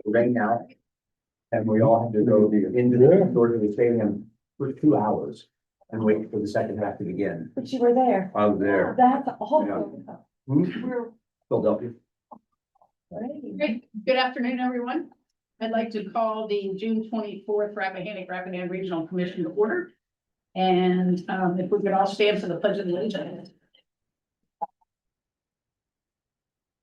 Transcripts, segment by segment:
rain out. And we all had to go into the door to the stadium for 2 hours and wait for the second half to begin. But you were there. I was there. That's awful. We're Philadelphia. Great. Good afternoon, everyone. I'd like to call the June 24th Rappahannock-Rapidan Regional Commission to order. And if we could all stand for the Pledge of Allegiance.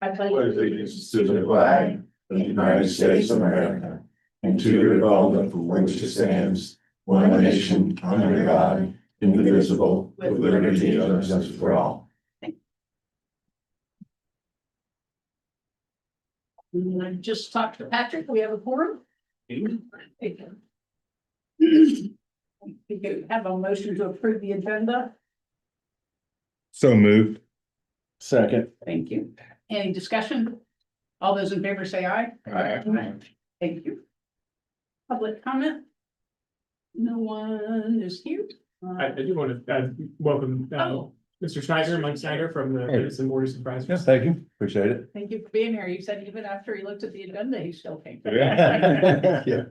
I pledge allegiance to the flag of the United States of America and to the republic for which it stands, one nation, under God, indivisible, with liberty and justice for all. And I just talked to Patrick. We have a quorum. We could have a motion to approve the agenda. So moved. Second. Thank you. Any discussion? All those in favor say aye. Aye. Thank you. Public comment? No one is here. I do want to welcome Oh. Mr. Schneider, Mike Snyder from the Edison Board of Supervisors. Yes, thank you. Appreciate it. Thank you for being here. You said even after he looked at the agenda, he still came. Yeah.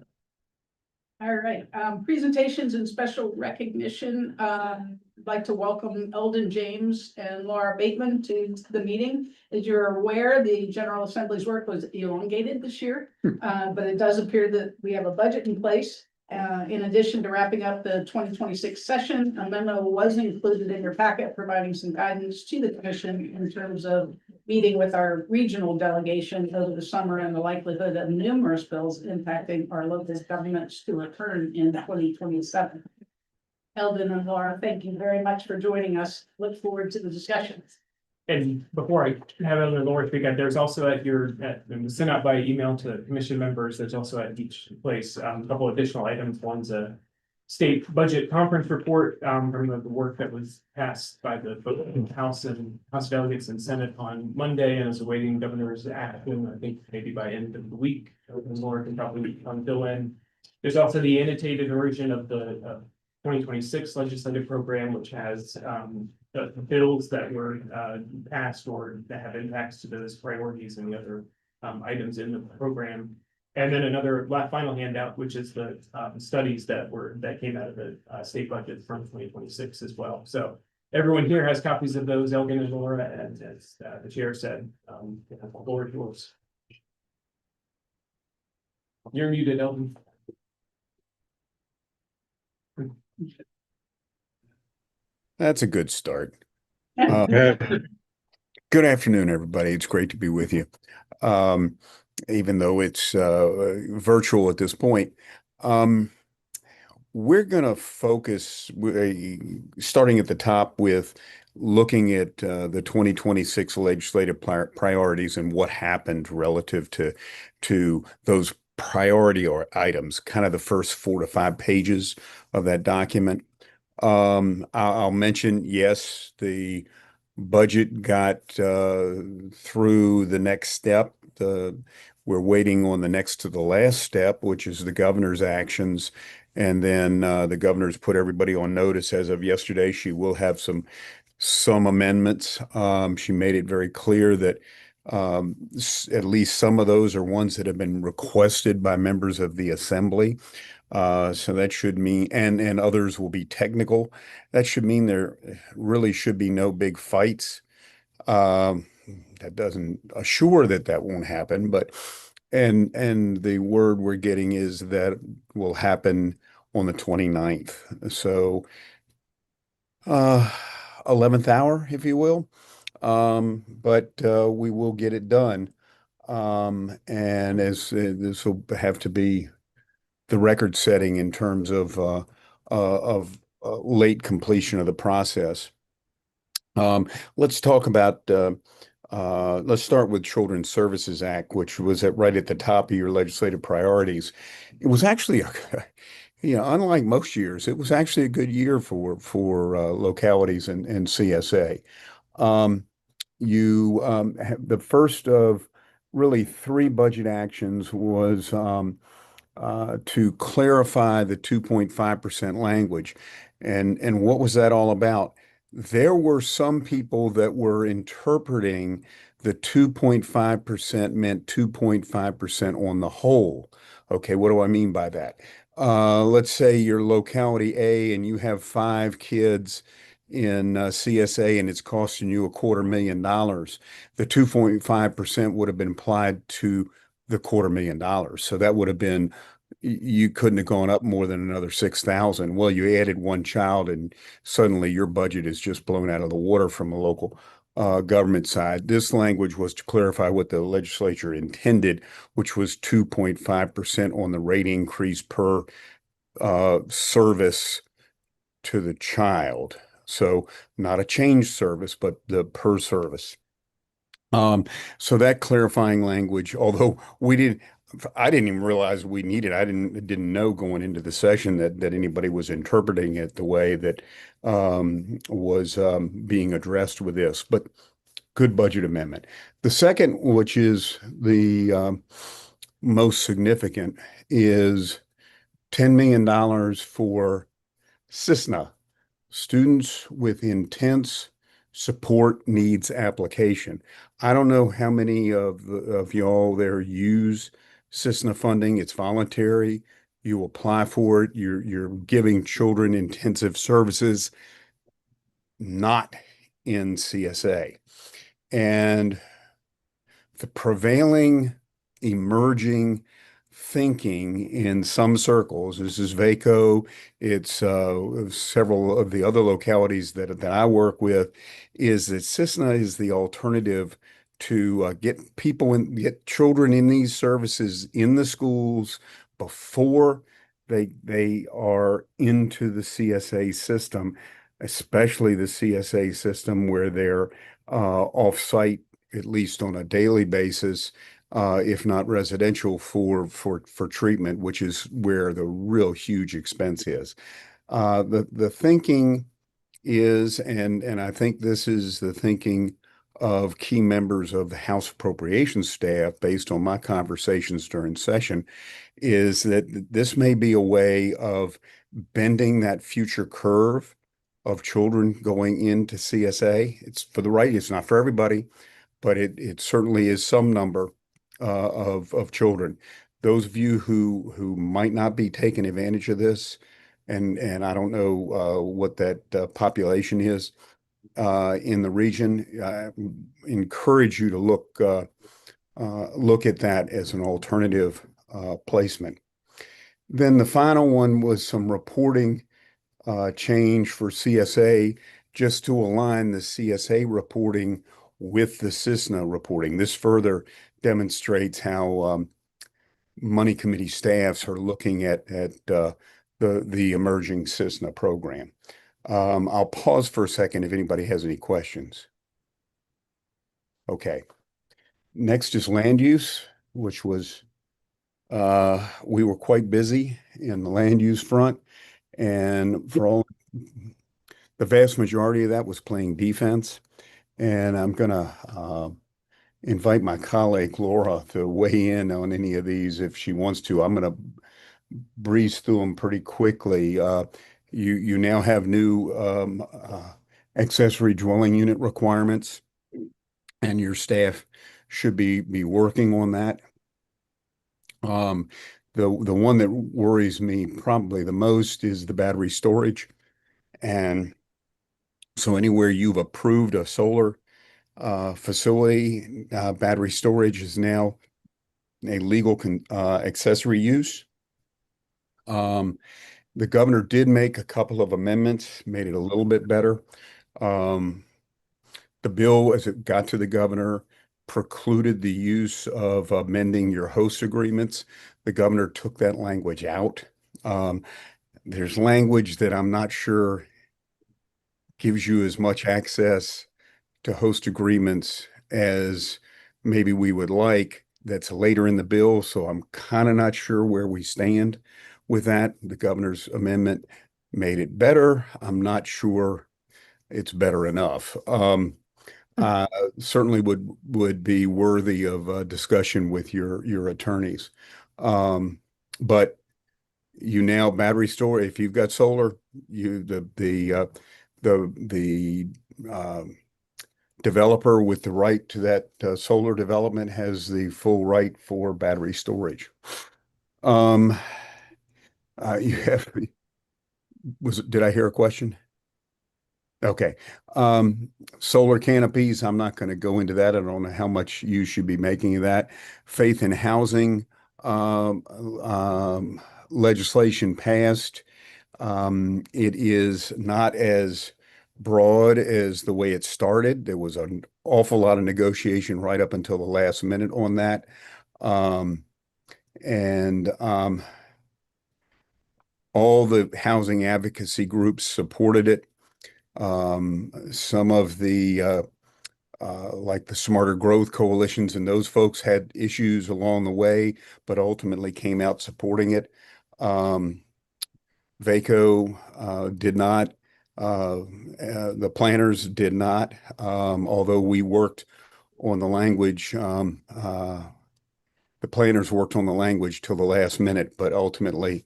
All right, presentations and special recognition. I'd like to welcome Eldon James and Laura Bateman to the meeting. As you're aware, the General Assembly's work was elongated this year, but it does appear that we have a budget in place. In addition to wrapping up the 2026 session, a memo was included in your packet providing some guidance to the commission in terms of meeting with our regional delegation over the summer and the likelihood of numerous bills impacting our local governments to return in 2027. Eldon and Laura, thank you very much for joining us. Look forward to the discussions. And before I have Ellen and Laura speak, there's also it was sent out by email to commission members. There's also at each place a couple additional items. One's a state budget conference report from the work that was passed by the House delegates and Senate on Monday, and is awaiting governor's action. I think maybe by end of the week. Laura can probably fill in. There's also the annotated version of the 2026 legislative program, which has the bills that were passed or that have impacts to those priorities and the other items in the program. And then another final handout, which is the studies that came out of the state budget from 2026 as well. So everyone here has copies of those. Elgin and Laura, and as the chair said, the floor is yours. You're muted, Elgin. That's a good start. Good afternoon, everybody. It's great to be with you. Even though it's virtual at this point, we're going to focus, starting at the top with looking at the 2026 legislative priorities and what happened relative to those priority or items, kind of the first 4 to 5 pages of that document. I'll mention, yes, the budget got through the next step. We're waiting on the next to the last step, which is the governor's actions. And then the governor's put everybody on notice as of yesterday. She will have some amendments. She made it very clear that at least some of those are ones that have been requested by members of the assembly. So that should mean, and others will be technical. That should mean there really should be no big fights. That doesn't assure that won't happen, but and the word we're getting is that will happen on the 29th. So 11th hour, if you will. But we will get it done. And as this will have to be the record setting in terms of late completion of the process. Let's talk about, let's start with Children's Services Act, which was right at the top of your legislative priorities. It was actually, unlike most years, it was actually a good year for localities and CSA. The first of really 3 budget actions was to clarify the 2.5% language. And what was that all about? There were some people that were interpreting The 2.5% meant 2.5% on the whole. Okay, what do I mean by that? Let's say you're locality A and you have 5 kids in CSA and it's costing you $250,000. The 2.5% would have been applied to the $250,000. So that would have been, you couldn't have gone up more than another 6,000. Well, you added one child and suddenly your budget is just blown out of the water from a local government side. This language was to clarify what the legislature intended, which was 2.5% on the rate increase per service to the child. So not a change service, but the per service. So that clarifying language, although I didn't even realize we needed. I didn't know going into the session that anybody was interpreting it the way that was being addressed with this. But good budget amendment. The second, which is the most significant, is $10 million for CISNA, Students with Intense Support Needs Application. I don't know how many of y'all there use CISNA funding. It's voluntary. You apply for it. You're giving children intensive services, not in CSA. And the prevailing emerging thinking in some circles, this is VACO, it's several of the other localities that I work with, is that CISNA is the alternative to get children in these services in the schools before they are into the CSA system, especially the CSA system where they're off-site, at least on a daily basis, if not residential for treatment, which is where the real huge expense is. The thinking is, and I think this is the thinking of key members of the House Appropriations staff, based on my conversations during session, is that this may be a way of bending that future curve of children going into CSA. It's not for everybody, but it certainly is some number of children. Those of you who might not be taking advantage of this, and I don't know what that population is in the region, I encourage you to look at that as an alternative placement. Then the final one was some reporting change for CSA, just to align the CSA reporting with the CISNA reporting. This further demonstrates how money committee staffs are looking at the emerging CISNA program. I'll pause for a second if anybody has any questions. Okay. Next is land use, which was we were quite busy in the land use front, and the vast majority of that was playing defense. And I'm gonna invite my colleague Laura to weigh in on any of these if she wants to. I'm gonna breeze through them pretty quickly. You now have new accessory dwelling unit requirements, and your staff should be working on that. The one that worries me probably the most is the battery storage. And so anywhere you've approved a solar facility, battery storage is now a legal accessory use. The governor did make a couple of amendments, made it a little bit better. The bill, as it got to the governor, precluded the use of amending your host agreements. The governor took that language out. There's language that I'm not sure gives you as much access to host agreements as maybe we would like. That's later in the bill, so I'm kind of not sure where we stand with that. The governor's amendment made it better. I'm not sure it's better enough. Certainly would be worthy of discussion with your attorneys. But you now battery store, if you've got solar, the developer with the right to that solar development has the full right for battery storage. You have, did I hear a question? Okay. Solar canopies, I'm not going to go into that. I don't know how much you should be making of that. Faith in housing, um, um, legislation passed. It is not as broad as the way it started. There was an awful lot of negotiation right up until the last minute on that. Um, and all the housing advocacy groups supported it. Some of the like the Smarter Growth coalitions and those folks had issues along the way, but ultimately came out supporting it. VACO did not. The planners did not, although we worked on the language. The planners worked on the language till the last minute, but ultimately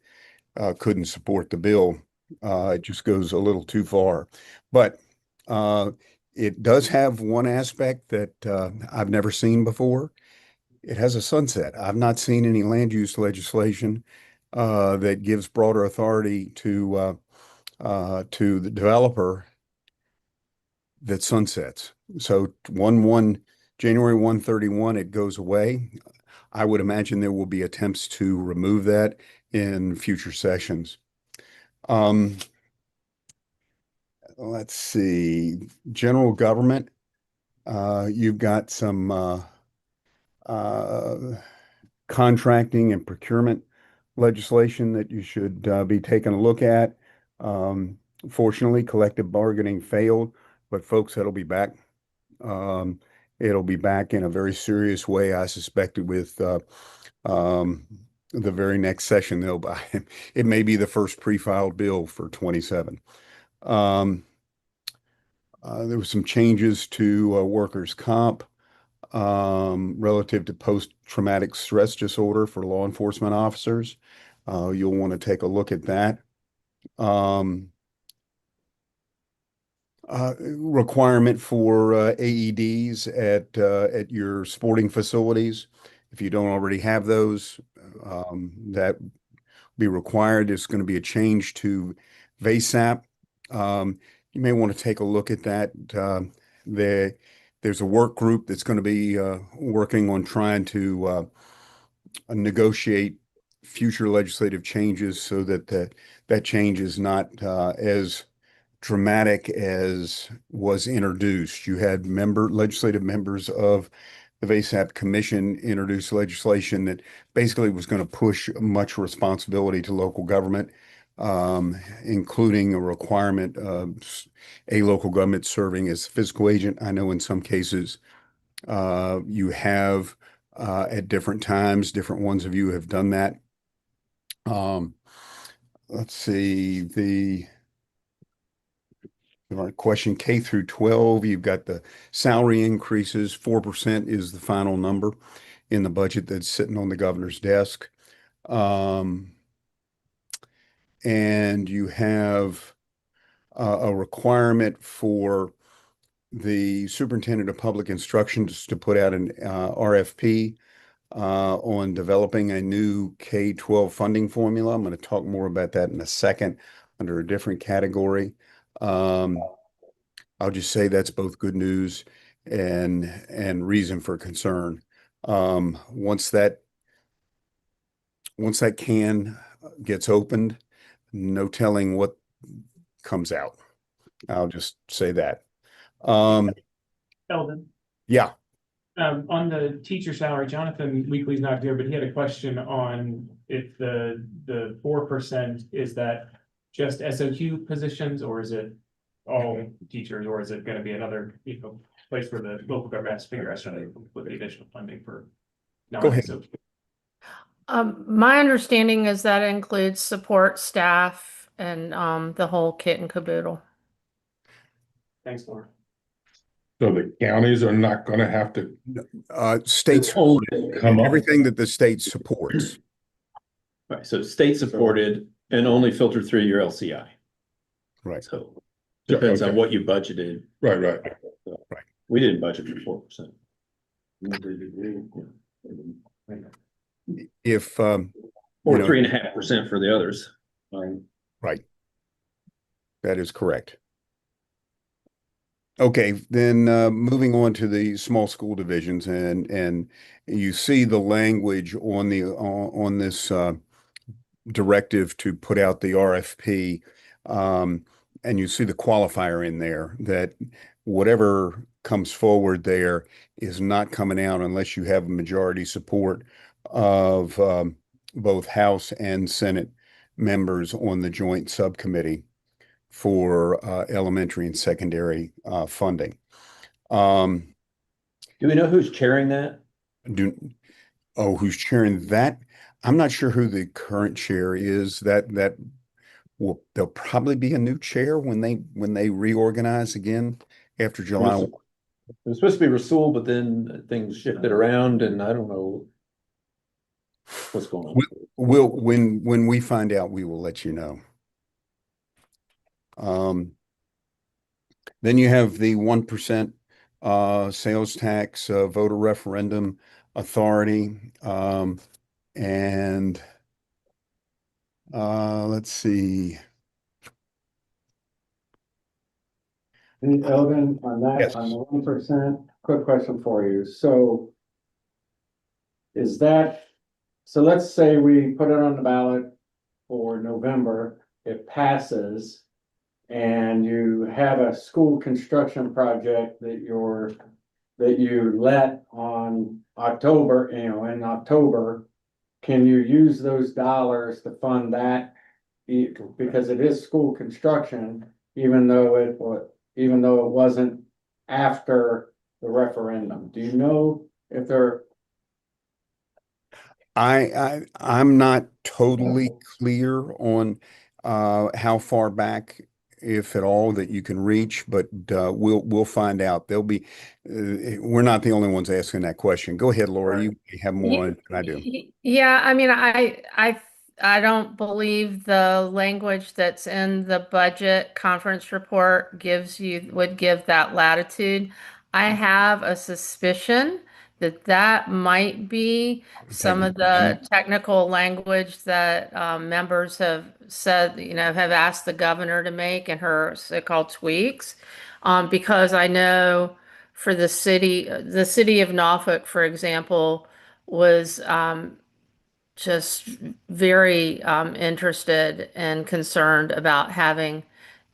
couldn't support the bill. It just goes a little too far. But it does have one aspect that I've never seen before. It has a sunset. I've not seen any land use legislation that gives broader authority to the developer that sunsets. So January 1/31, it goes away. I would imagine there will be attempts to remove that in future sessions. Let's see, general government. You've got some contracting and procurement legislation that you should be taking a look at. Fortunately, collective bargaining failed, but folks, it'll be back. It'll be back in a very serious way, I suspect, with the very next session they'll buy. It may be the first pre-filed bill for 27. There were some changes to workers' comp relative to post-traumatic stress disorder for law enforcement officers. You'll want to take a look at that. Requirement for AEDs at your sporting facilities. If you don't already have those, that be required. There's going to be a change to VASAP. You may want to take a look at that. There's a work group that's going to be working on trying to negotiate future legislative changes so that that change is not as dramatic as was introduced. You had legislative members of the VASAP Commission introduce legislation that basically was going to push much responsibility to local government, including a requirement of a local government serving as fiscal agent. I know in some cases you have at different times, different ones of you have done that. Let's see, the question K through 12, you've got the salary increases. 4% is the final number in the budget that's sitting on the governor's desk. And you have a requirement for the superintendent of public instruction to put out an RFP on developing a new K-12 funding formula. I'm going to talk more about that in a second under a different category. I'll just say that's both good news and reason for concern. Once that can gets opened, no telling what comes out. I'll just say that. Eldon, Yeah. on the teacher salary, Jonathan Weekly's not here, but he had a question on if the 4%, is that just SOQ positions, or is it all teachers, or is it going to be another, place where the local government has to figure out how to put the additional funding for Go ahead. non-SOQ? My understanding is that includes support staff and the whole kit and caboodle. Thanks, Laura. So the counties are not going to have to States, come up. everything that the state supports. Right, so state supported and only filter through your LCI. Right. So depends on Okay. what you budgeted. Right. We didn't budget for 4%. If, you Or know, 3.5% for the others. right. That is correct. Okay, then moving on to the small school divisions, and you see the language on the on this directive to put out the RFP, and you see the qualifier in there that whatever comes forward there is not coming out unless you have a majority support of both House and Senate members on the joint subcommittee for elementary and secondary funding. Do we know who's chairing that? Who's chairing that? I'm not sure who the current chair is. There'll probably be a new chair when they reorganize again after July. It was supposed to be Rasul, but then things shifted around, and I don't know what's going on. When we find out, we will let you know. Then you have the 1% sales tax voter referendum authority, and let's see. And Eldon, on that, Yes. on the 1%, quick question for you. So is that, so let's say we put it on the ballot for November, it passes, and you have a school construction project that you let on October, in October, can you use those dollars to fund that? Because it is school construction, even though it wasn't after the referendum. Do you know if they're? I'm not totally clear on how far back, if at all, that you can reach, but we'll find out. We're not the only ones asking that question. Go ahead, Laura. You have more than I do. Yeah, I mean, I don't believe the language that's in the budget conference report would give that latitude. I have a suspicion that might be some of the technical language that members have said, have asked the governor to make in her so-called tweaks. Because I know for the city of Norfolk, for example, was just very interested and concerned about having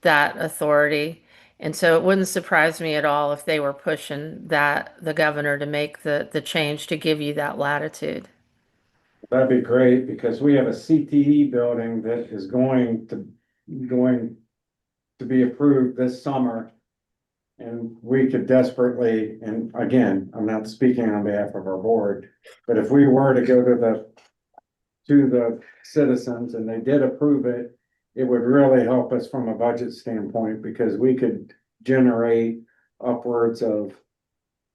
that authority. And so it wouldn't surprise me at all if they were pushing the governor to make the change to give you that latitude. That'd be great, because we have a CTE building that is going to be approved this summer. And we could desperately, and again, I'm not speaking on behalf of our board, but if we were to go to the citizens and they did approve it, it would really help us from a budget standpoint, because we could generate upwards of,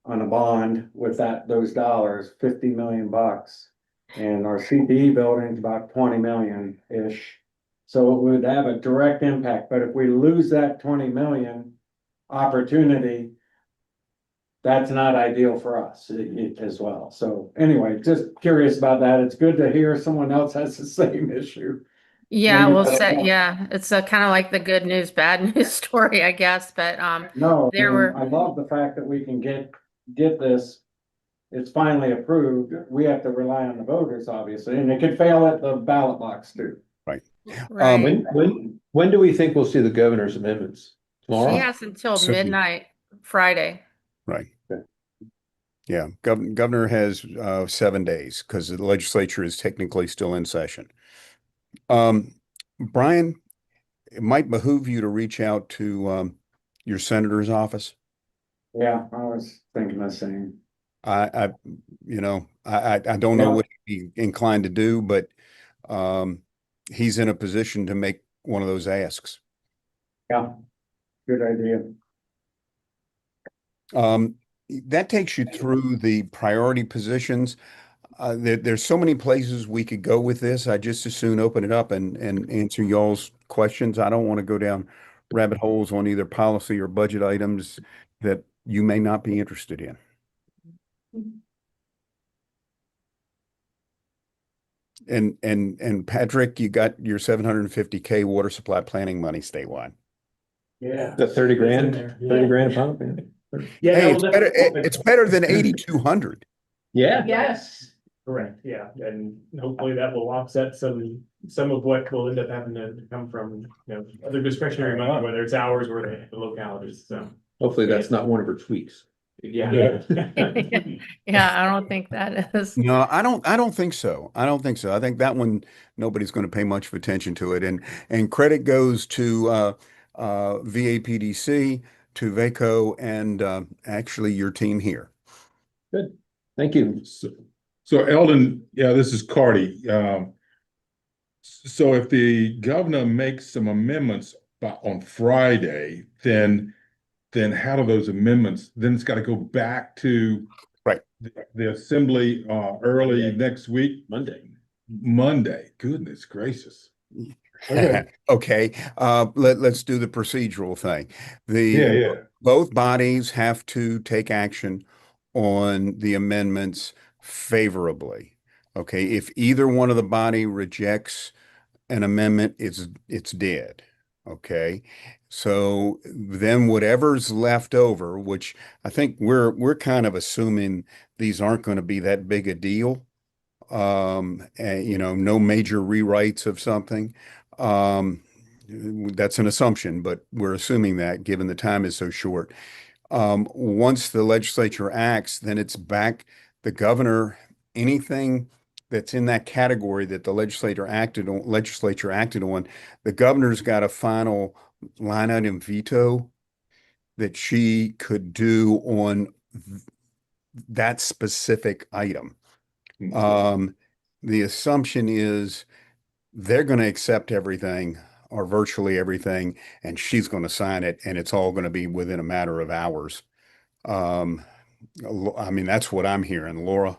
on a bond with those dollars, 50 million bucks. And our CPE building's about 20 million-ish. So it would have a direct impact, but if we lose that 20 million opportunity, that's not ideal for us as well. So anyway, just curious about that. It's good to hear someone else has the same issue. Yeah, Maybe we'll that's say, not- yeah, it's a kind of like the good news, bad news story, I guess, but No, there were- I love the fact that we can get this. It's finally approved. We have to rely on the voters, obviously, and it could fail at the ballot box too. Right. right. When do we think we'll see the governor's amendments? She Tomorrow? has until So- midnight Friday. Right. Yeah, governor has 7 days because the legislature is technically still in session. Brian, it might behoove you to reach out to your senator's office. Yeah, I was thinking the same. I don't know what he'd be inclined to do, but he's in a position to make one of those asks. Yeah, good idea. That takes you through the priority positions. There's so many places we could go with this. I just as soon open it up and answer y'all's questions. I don't want to go down rabbit holes on either policy or budget items that you may not be interested in. And Patrick, you got your 750K water supply planning money statewide. Yeah. The 30 grand, It's in there, yeah. 30 grand pump, man. Yeah, Hey, no, it's better than 8,200. Yeah. Yes. correct, yeah, and hopefully that will offset some of what will end up having to come from, other discretionary money, whether it's ours or the localities, so. Hopefully that's not one of her tweaks. Yeah. Yeah, I don't think that is. No, I don't think so. I don't think so. I think that one, nobody's going to pay much of attention to it. And credit goes to VAPDC, to VACO, and actually your team here. Good, thank you. So Eldon, yeah, this is Cardy. So if the governor makes some amendments on Friday, then how do those amendments, then it's got to go back to Right. the assembly early Monday. next week? Monday, goodness gracious. Okay. Okay, let's do the procedural thing. Yeah. Both bodies have to take action on the amendments favorably. Okay, if either one of the body rejects an amendment, it's dead. Okay, so then whatever's left over, which I think we're kind of assuming these aren't going to be that big a deal. And, no major rewrites of something. That's an assumption, but we're assuming that given the time is so short. Once the legislature acts, then it's back the governor, anything that's in that category that the legislature acted on, the governor's got a final line item veto that she could do on that specific item. The assumption is they're going to accept everything or virtually everything, and she's going to sign it, and it's all going to be within a matter of hours. I mean, that's what I'm hearing, Laura.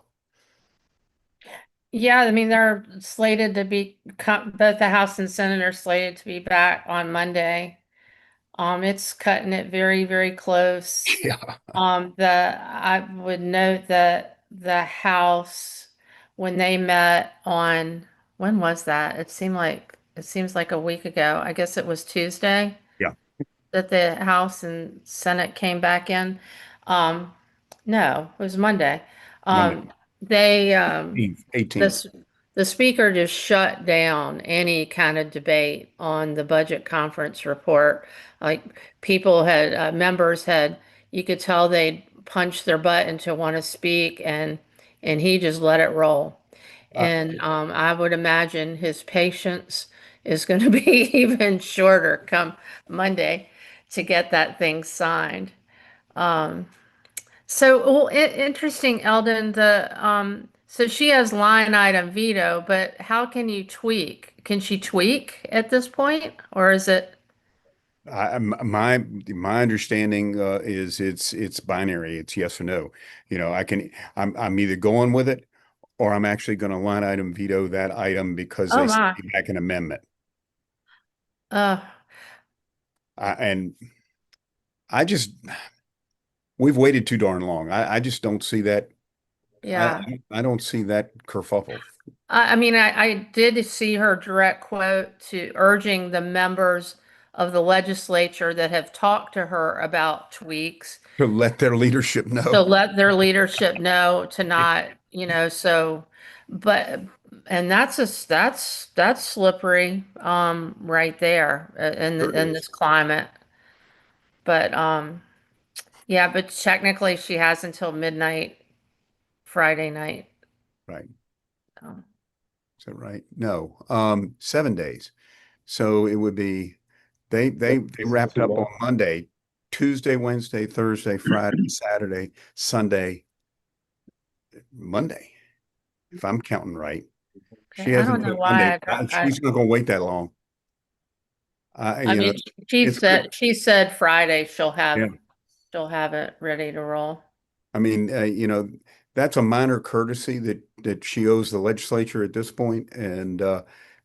Yeah, I mean, they're slated to be, both the House and Senate are slated to be back on Monday. It's cutting it very, very close. Yeah. I would note that the House, when they met on, when was that? It seems like a week ago. I guess it was Tuesday. Yeah. That the House and Senate came back in. No, it was Monday. Monday. They, 18th. the speaker just shut down any kind of debate on the budget conference report. Like members had, you could tell they'd punch their button to want to speak, and he just let it roll. And I would imagine his patience is going to be even shorter come Monday to get that thing signed. Well, interesting, Eldon. So she has line item veto, but how can you tweak? Can she tweak at this point, or is it? My understanding is it's binary. It's yes or no. I'm either going with it, or I'm actually going to line item veto that item because Oh they my. sent me back an amendment. Uh, And we've waited too darn long. I just don't see that. yeah. I don't see that kerfuffle. I mean, I did see her direct quote to urging the members of the legislature that have talked to her about tweaks To let their leadership to know. let their leadership know to not, but, and that's slippery, right there Sure in is. this climate. But, yeah, but technically she has until midnight Friday night. Right. Um, Is that right? No, 7 days. So it would be, they wrapped up on Monday, Tuesday, Wednesday, Thursday, Friday, Saturday, Sunday, Monday, if I'm counting right. She I has don't know until why Monday. She's not going to wait that long. I mean, it's good. she said Friday Yeah. she'll have it ready to roll. I mean, that's a minor courtesy that she owes the legislature at this point, and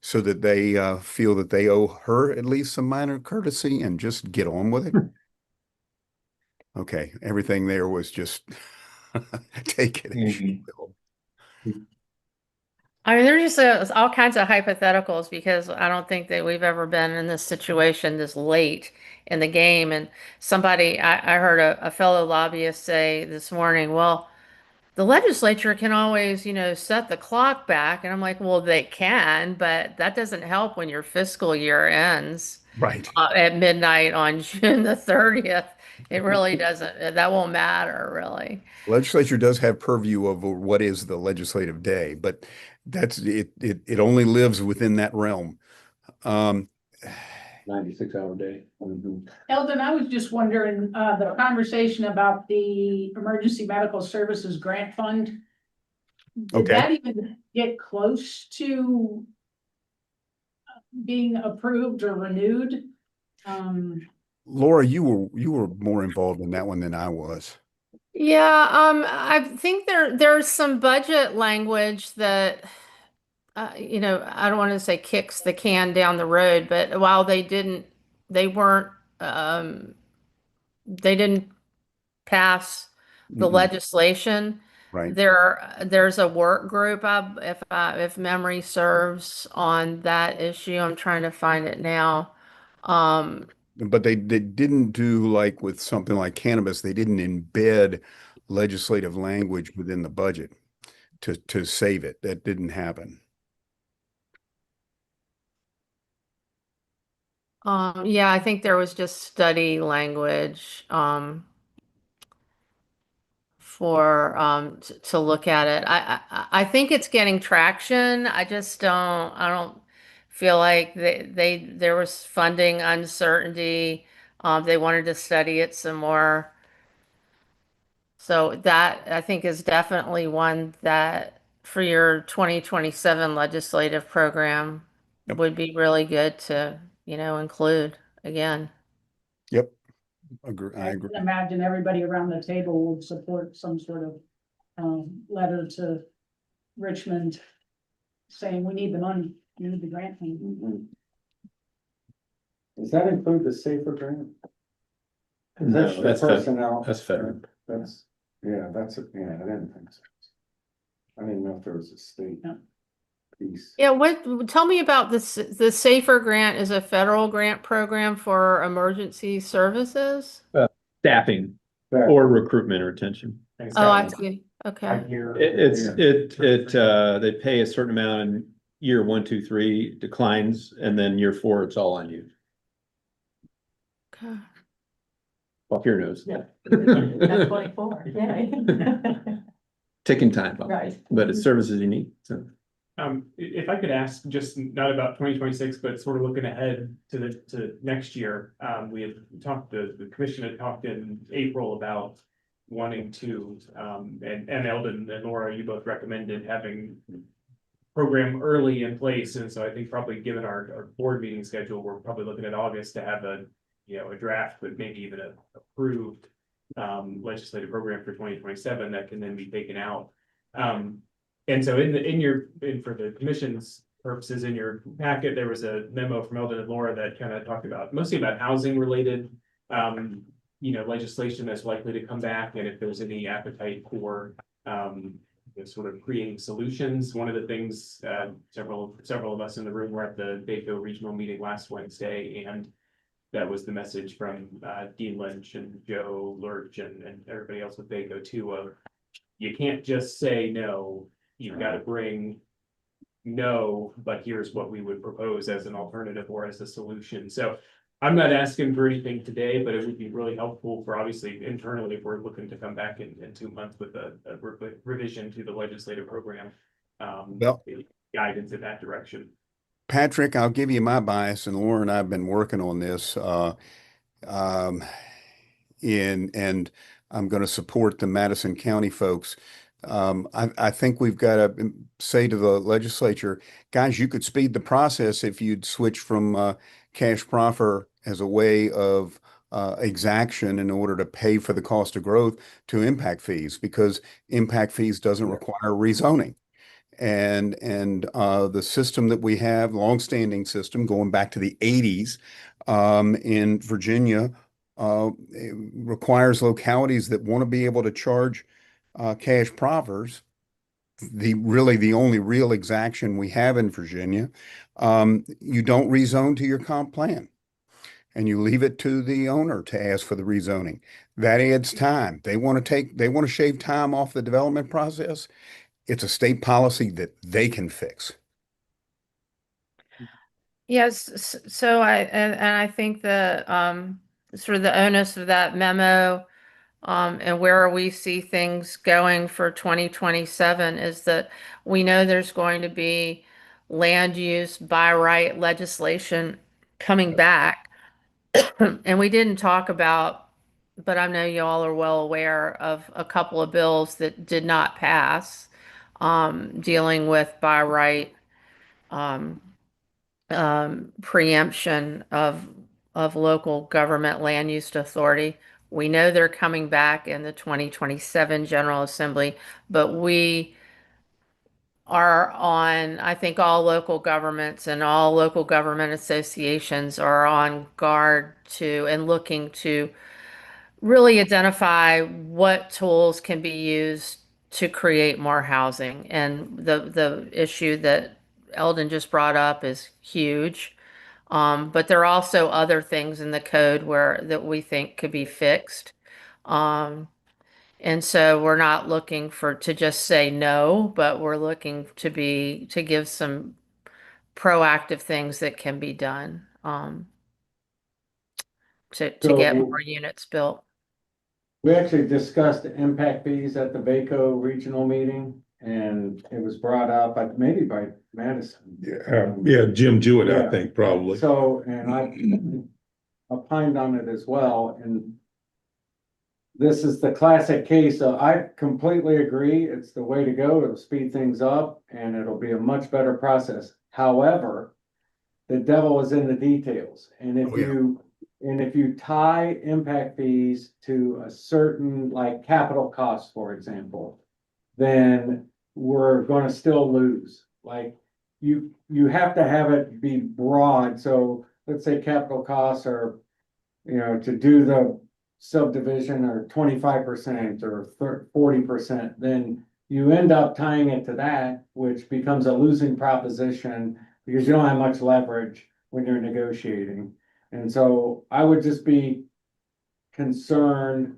so that they feel that they owe her at least some minor courtesy and just get on with it. Okay, everything there was just take it as you will. I mean, there's just all kinds of hypotheticals because I don't think that we've ever been in this situation this late in the game. And I heard a fellow lobbyist say this morning, well, the legislature can always, set the clock back. And I'm like, well, they can, but that doesn't help when your fiscal year ends Right. at midnight on June the 30th. It really doesn't, that won't matter, really. Legislature does have purview over what is the legislative day, but that's it. It only lives within that realm. Um, 96-hour day. Eldon, I was just wondering, the conversation about the Emergency Medical Services Grant Fund. Did Okay. that even get close to being approved or renewed? Laura, you were more involved in that one than I was. Yeah, I think there's some budget language that I don't want to say kicks the can down the road, but while they weren't, they didn't pass the Mhm. legislation. Right. There's a work group, if memory serves, on that issue. I'm trying to find it now. Um, But they didn't do like with something like cannabis, they didn't embed legislative language within the budget to save it. That didn't happen. yeah, I think there was just study language, for to look at it. I think it's getting traction. I don't feel like there was funding uncertainty. They wanted to study it some more. So that I think is definitely one that for your 2027 legislative program Yep. would be really good to, include again. Yep. I I agree. can imagine everybody around the table would support some sort of, letter to Richmond saying, we need the money, we need the grant money. Does that include the safer grant? No, that's personnel. That's federal. That's, yeah, I didn't think so. I didn't know if there was a state No. piece. Yeah, tell me about this. The SAFER grant is a federal grant program for emergency services. Staffing or recruitment or retention. Oh, I see. Okay. They pay a certain amount in year 1, 2, 3 declines, and then year 4, it's all on you. Okay. Off your nose. Yeah. That's 24, yeah. Taking time, off, Right. but it's services you need, so. If I could ask, just not about 2026, but sort of looking ahead to next year, the commission had talked in April about wanting to, and Eldon and Laura, you both recommended having program early in place, and so I think probably given our board meeting schedule, we're probably looking at August to have a draft, but maybe even a approved legislative program for 2027 that can then be taken out. And so for the commission's purposes, in your packet, there was a memo from Eldon and Laura that kind of talked about mostly about housing related, legislation that's likely to come back, and if there's any appetite for sort of creating solutions. One of the things, several of us in the room were at the Bayfield Regional meeting last Wednesday, and that was the message from Dean Lynch and Joe Lurch and everybody else with Baco too, of you can't just say no. You've got to bring no, but here's what we would propose as an alternative or as a solution. So I'm not asking for anything today, but it would be really helpful for obviously internally if we're looking to come back in 2 months with a revision to the legislative program. Well, guidance in that direction. Patrick, I'll give you my bias, and Laura and I have been working on this. And I'm going to support the Madison County folks. I think we've got to say to the legislature, guys, you could speed the process if you'd switch from cash proffer as a way of exaction in order to pay for the cost of growth to impact fees, because impact fees doesn't require rezoning. And the system that we have, longstanding system going back to the 80s in Virginia, it requires localities that want to be able to charge cash proffers, the only real exaction we have in Virginia. You don't rezone to your comp plan, and you leave it to the owner to ask for the rezoning. That adds time. They want to shave time off the development process. It's a state policy that they can fix. Yes, so and I think the sort of the onus of that memo and where we see things going for 2027 is that we know there's going to be land use by right legislation coming back. And we didn't talk about, but I know you all are well aware of a couple of bills that did not pass dealing with by right um, preemption of local government land use authority. We know they're coming back in the 2027 General Assembly, but we are on, I think all local governments and all local government associations are on guard to and looking to really identify what tools can be used to create more housing. And the issue that Eldon just brought up is huge. But there are also other things in the code where that we think could be fixed. Um, and so we're not looking for to just say no, but we're looking to give some proactive things that can be done to get So more units built. we actually discussed the impact fees at the VACO regional meeting, and it was brought up, maybe by Madison. Yeah, Jim Jewett, Yeah. I think, probably. So, and I opined on it as well, and this is the classic case of, I completely agree, it's the way to go, it'll speed things up, and it'll be a much better process. However, the devil is in the details, and if Oh, yeah. you tie impact fees to a certain, like, capital costs, for example, then we're gonna still lose. Like, you have to have it be broad, so let's say capital costs are, to do the subdivision or 25% or 40%, then you end up tying it to that, which becomes a losing proposition because you don't have much leverage when you're negotiating. And so I would just be concerned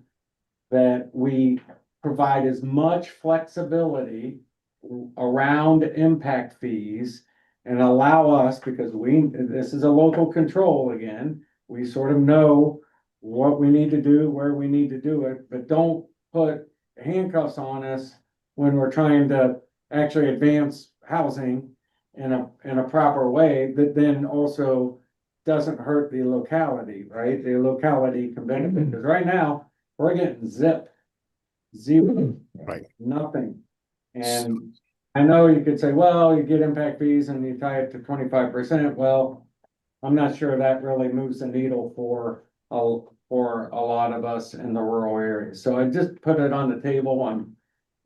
that we provide as much flexibility around impact fees and allow us, because this is a local control again, we sort of know what we need to do, where we need to do it, but don't put handcuffs on us when we're trying to actually advance housing in a proper way that then also doesn't hurt the locality, right? The locality can benefit, because right now, we're getting zip, zero, Right. nothing. And I know you could say, well, you get impact fees and you tie it to 25%. Well, I'm not sure that really moves the needle for a lot of us in the rural areas. So I just put it on the table.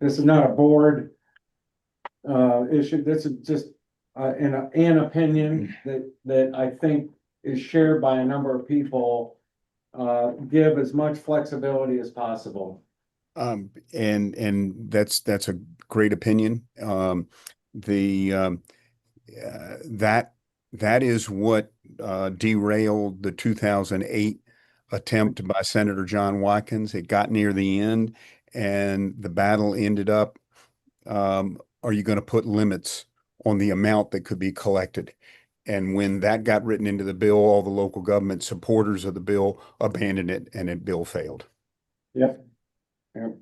This is not a board issue. This is just an opinion that I think is shared by a number of people. Give as much flexibility as possible. And that's a great opinion. That is what derailed the 2008 attempt by Senator John Watkins. It got near the end, and the battle ended up, are you going to put limits on the amount that could be collected? And when that got written into the bill, all the local government supporters of the bill abandoned it, and the bill failed. Yep. Yep.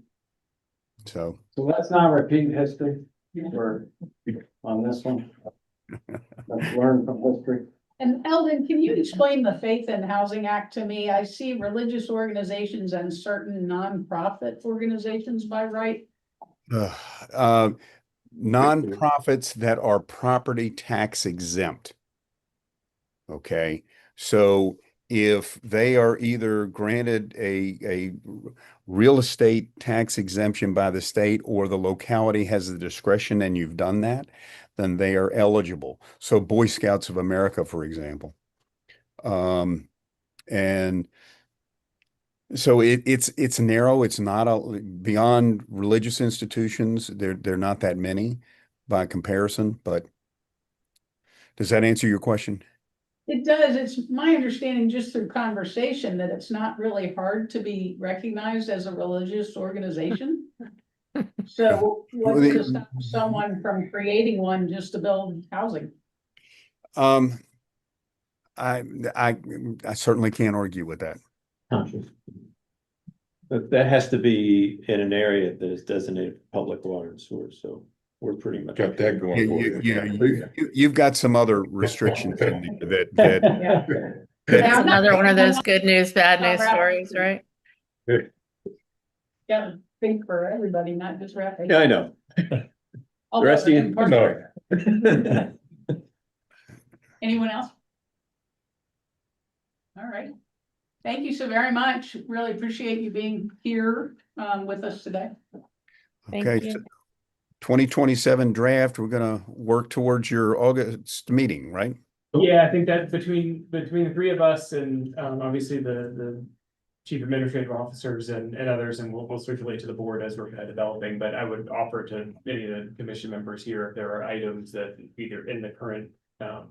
So let's not repeat history. We're on this one. Let's learn from history. And Eldon, can you explain the Faith and Housing Act to me? I see religious organizations and certain nonprofit organizations by right. Nonprofits that are property tax exempt. Okay, so if they are either granted a real estate tax exemption by the state, or the locality has the discretion and you've done that, then they are eligible. So Boy Scouts of America, for example. And So it's narrow. It's not beyond religious institutions. They're not that many by comparison, but does that answer your question? It does. It's my understanding just through conversation that it's not really hard to be recognized as a religious organization. So what's to stop someone from creating one just to build housing? Um, I I certainly can't argue with that. But that has to be in an area that is designated for public water and sewer, so we're pretty much. Got that going for you. You've got some other restrictions in there Yeah. That's another one of those good news, bad news stories, right? Gotta think for everybody, not just Rappahannock. Yeah, I know. Although rest of you- in part- Anyone else? All right. Thank you so very much. Really appreciate you being here with us today. Thank Okay, you. so 2027 draft, we're gonna work towards your August meeting, right? Yeah, I think that between the three of us and obviously the chief administrative officers and others, and we'll circulate to the board as we're kind of developing, but I would offer to any of the commission members here, if there are items that either in the current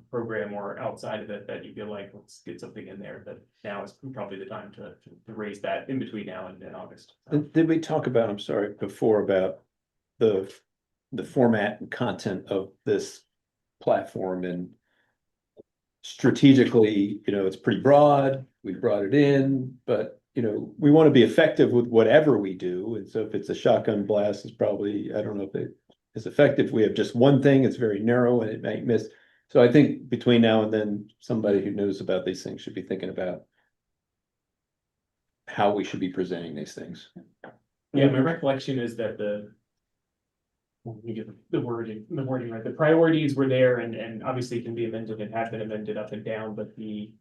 program or outside of it, that you feel like, let's get something in there, that now is probably the time to raise that in between now and August. Did we talk about, I'm sorry, before about the format and content of this platform and strategically, it's pretty broad, we brought it in, but we want to be effective with whatever we do. And so if it's a shotgun blast, it's probably, I don't know if it is effective. We have just one thing, it's very narrow and it might miss. So I think between now and then, somebody who knows about these things should be thinking about how we should be presenting these things. Yeah, my recollection is that let me get the wording right. The priorities were there and obviously can be amended and have been amended up and down, but the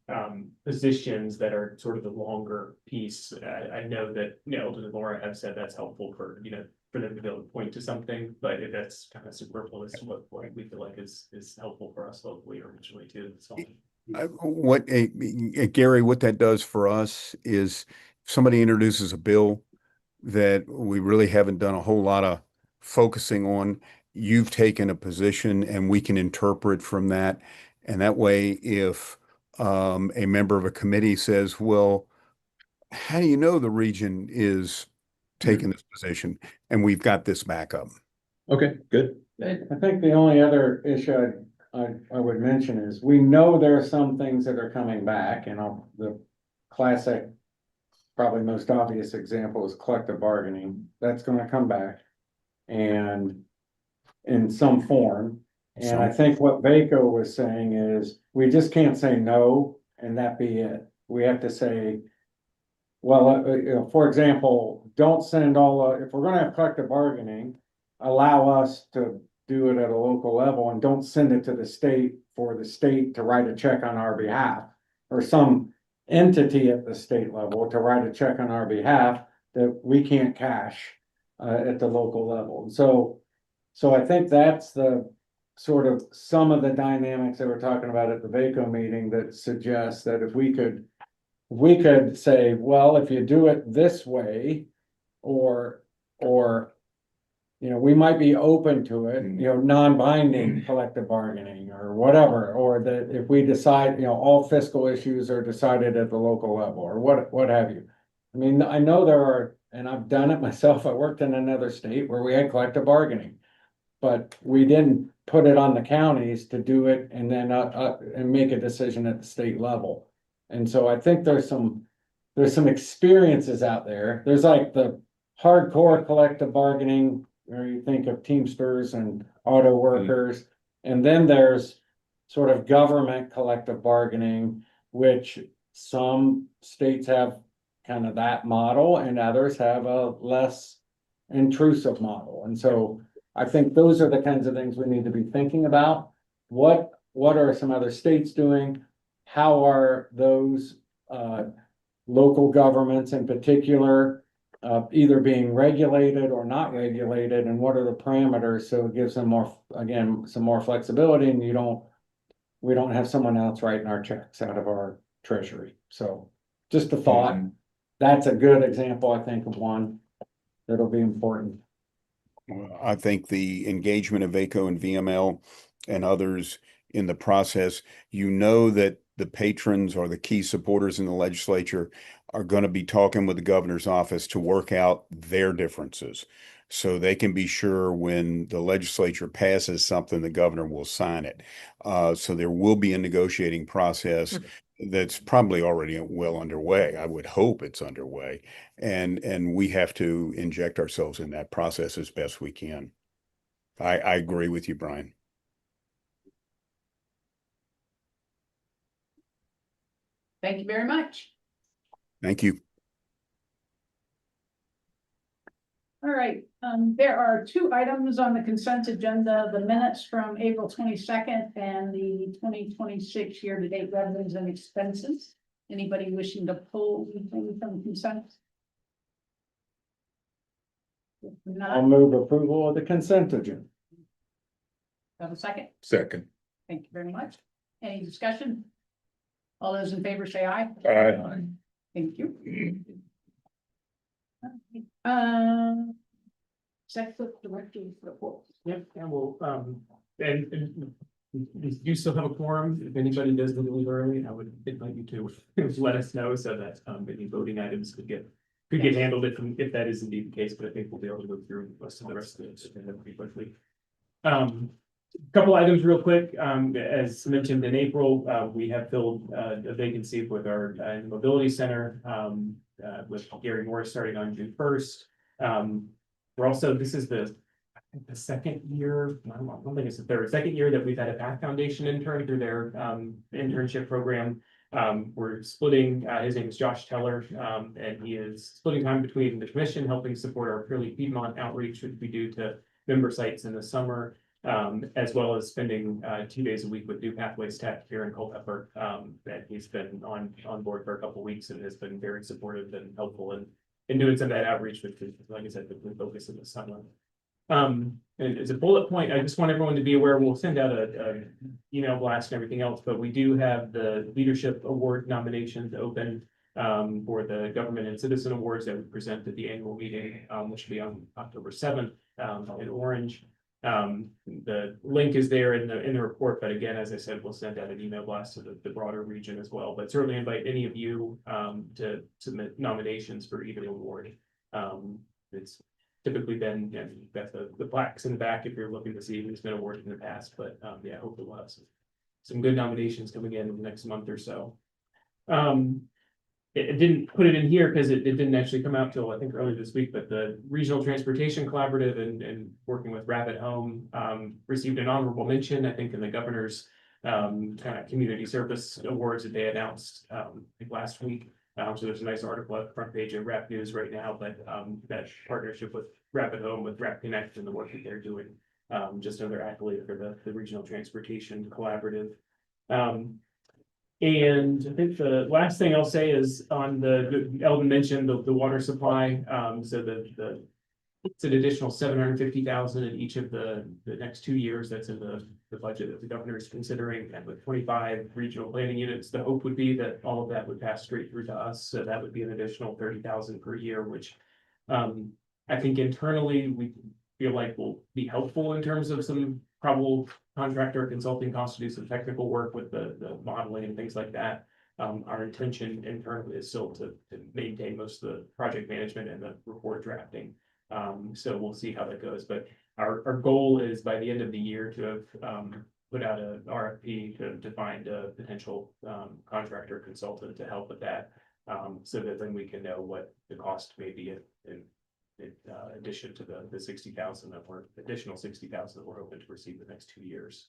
positions that are sort of the longer piece, I know that Eldon and Laura have said that's helpful for, for them to be able to point to something, but if that's kind of superfluous to what we feel like is helpful for us locally or regionally too. So Gary, what that does for us is if somebody introduces a bill that we really haven't done a whole lot of focusing on, you've taken a position and we can interpret from that. And that way, if a member of a committee says, well, how do you know the region is taking this position? And we've got this backup. Okay, good. I think the only other issue I would mention is, we know there are some things that are coming back, and the classic, probably most obvious example is collective bargaining. That's gonna come back and in some form. And I think what Vaco was saying is, we just can't say no and that be it. We have to say, well, for example, don't send if we're gonna have collective bargaining, allow us to do it at a local level and don't send it to the state for the state to write a check on our behalf, or some entity at the state level to write a check on our behalf that we can't cash at the local level. So I think that's the sort of some of the dynamics that we're talking about at the VACO meeting that suggests that if we could say, well, if you do it this way, or we might be open to it, non-binding collective bargaining or whatever, or that if we decide, all fiscal issues are decided at the local level or what have you. I mean, I know there are, and I've done it myself. I worked in another state where we had collective bargaining, but we didn't put it on the counties to do it and then and make a decision at the state level. And so I think there's some experiences out there. There's like the hardcore collective bargaining, where you think of Teamsters and auto workers. And then there's sort of government collective bargaining, which some states have kind of that model and others have a less intrusive model. And so I think those are the kinds of things we need to be thinking about. What are some other states doing? How are those local governments in particular either being regulated or not regulated, and what are the parameters, so it gives them some more flexibility, and we don't have someone else writing our checks out of our treasury. So just a thought. that's a good example, I think, of one that'll be important. I think the engagement of VACO and VML and others in the process, you know that the patrons or the key supporters in the legislature are going to be talking with the governor's office to work out their differences. So they can be sure when the legislature passes something, the governor will sign it. So there will be a negotiating process that's probably already well underway. I would hope it's underway. And we have to inject ourselves in that process as best we can. I agree with you, Brian. Thank you very much. Thank you. All right, there are two items on the consent agenda, the minutes from April 22nd and the 2026 year-to-date revenues and expenses. Anybody wishing to pull anything from consent? If I'll not, move approval of the consent agenda. have a second. Second. Thank you very much. Any discussion? All those in favor say aye. Aye. Thank you. Executive Director's report. Yep, and we'll, and we do still have a quorum. If anybody does leave early, I would invite you to let us know so that, any voting items could get handled if that is indeed the case, but I think we'll be able to go through most of the rest of it pretty quickly. Couple items real quick. As mentioned in April, we have filled a vacancy with our mobility center, with Gary Morris starting on June 1st. We're also, this is I think the second year, I don't think it's the third, second year that we've had a Path Foundation intern through their internship program. We're splitting, his name is Josh Teller, and he is splitting time between the commission, helping support our Purely Piedmont outreach, which we do to member sites in the summer, as well as spending 2 days a week with New Pathways Tech here in Culpeper. And he's been on board for a couple of weeks and has been very supportive and helpful in doing some of that outreach, which is, like I said, the focus in the summer. And as a bullet point, I just want everyone to be aware, we'll send out a email blast and everything else, but we do have the Leadership Award nominations open for the Government and Citizen Awards that we present at the annual meeting, which will be on October 7th in Orange. The link is there in the report, but again, as I said, we'll send out an email blast to the broader region as well, but certainly invite any of you to submit nominations for either award. It's typically been, yeah, you've got the plaques in the back if you're looking to see who's been awarded in the past, but yeah, hopefully we'll have some good nominations coming in the next month or so. It didn't put it in here because it didn't actually come out till I think earlier this week, but the Regional Transportation Collaborative and working with Rapid Home received an honorable mention, I think, in the governor's kind of community service awards that they announced I think last week. So there's a nice article at the front page of Rap News right now, but that partnership with Rapid Home, with Rap Connect, and the work that they're doing, just another accolade for the Regional Transportation Collaborative. And I think the last thing I'll say is on Eldon mentioned the water supply. So it's an additional 750,000 in each of the next 2 years. That's in the budget that the governor is considering, and with 25 regional planning units, the hope would be that all of that would pass straight through to us. So that would be an additional 30,000 per year, which I think internally we feel like will be helpful in terms of some probable contractor consulting costs to do some technical work with the modeling and things like that. Our intention internally is still to maintain most of the project management and the report drafting. So we'll see how that goes, but our goal is by the end of the year to have put out an RFP to find a potential contractor consultant to help with that, so that then we can know what the cost may be in addition to the 60,000 additional 60,000 that we're hoping to receive the next 2 years.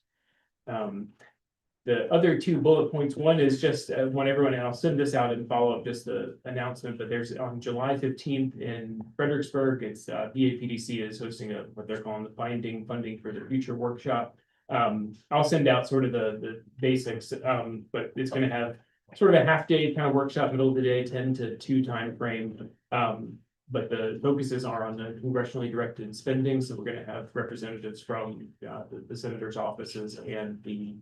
The other 2 bullet points, one is just want everyone, and I'll send this out and follow up just the announcement, but there's on July 15th in Fredericksburg, it's VAPDC is hosting what they're calling the Finding Funding for the Future workshop. I'll send out sort of the basics, but it's going to have sort of a half-day kind of workshop, middle of the day, 10 to 2 time frame. But the focuses are on the congressionally directed spending. So we're going to have representatives from the senator's offices and the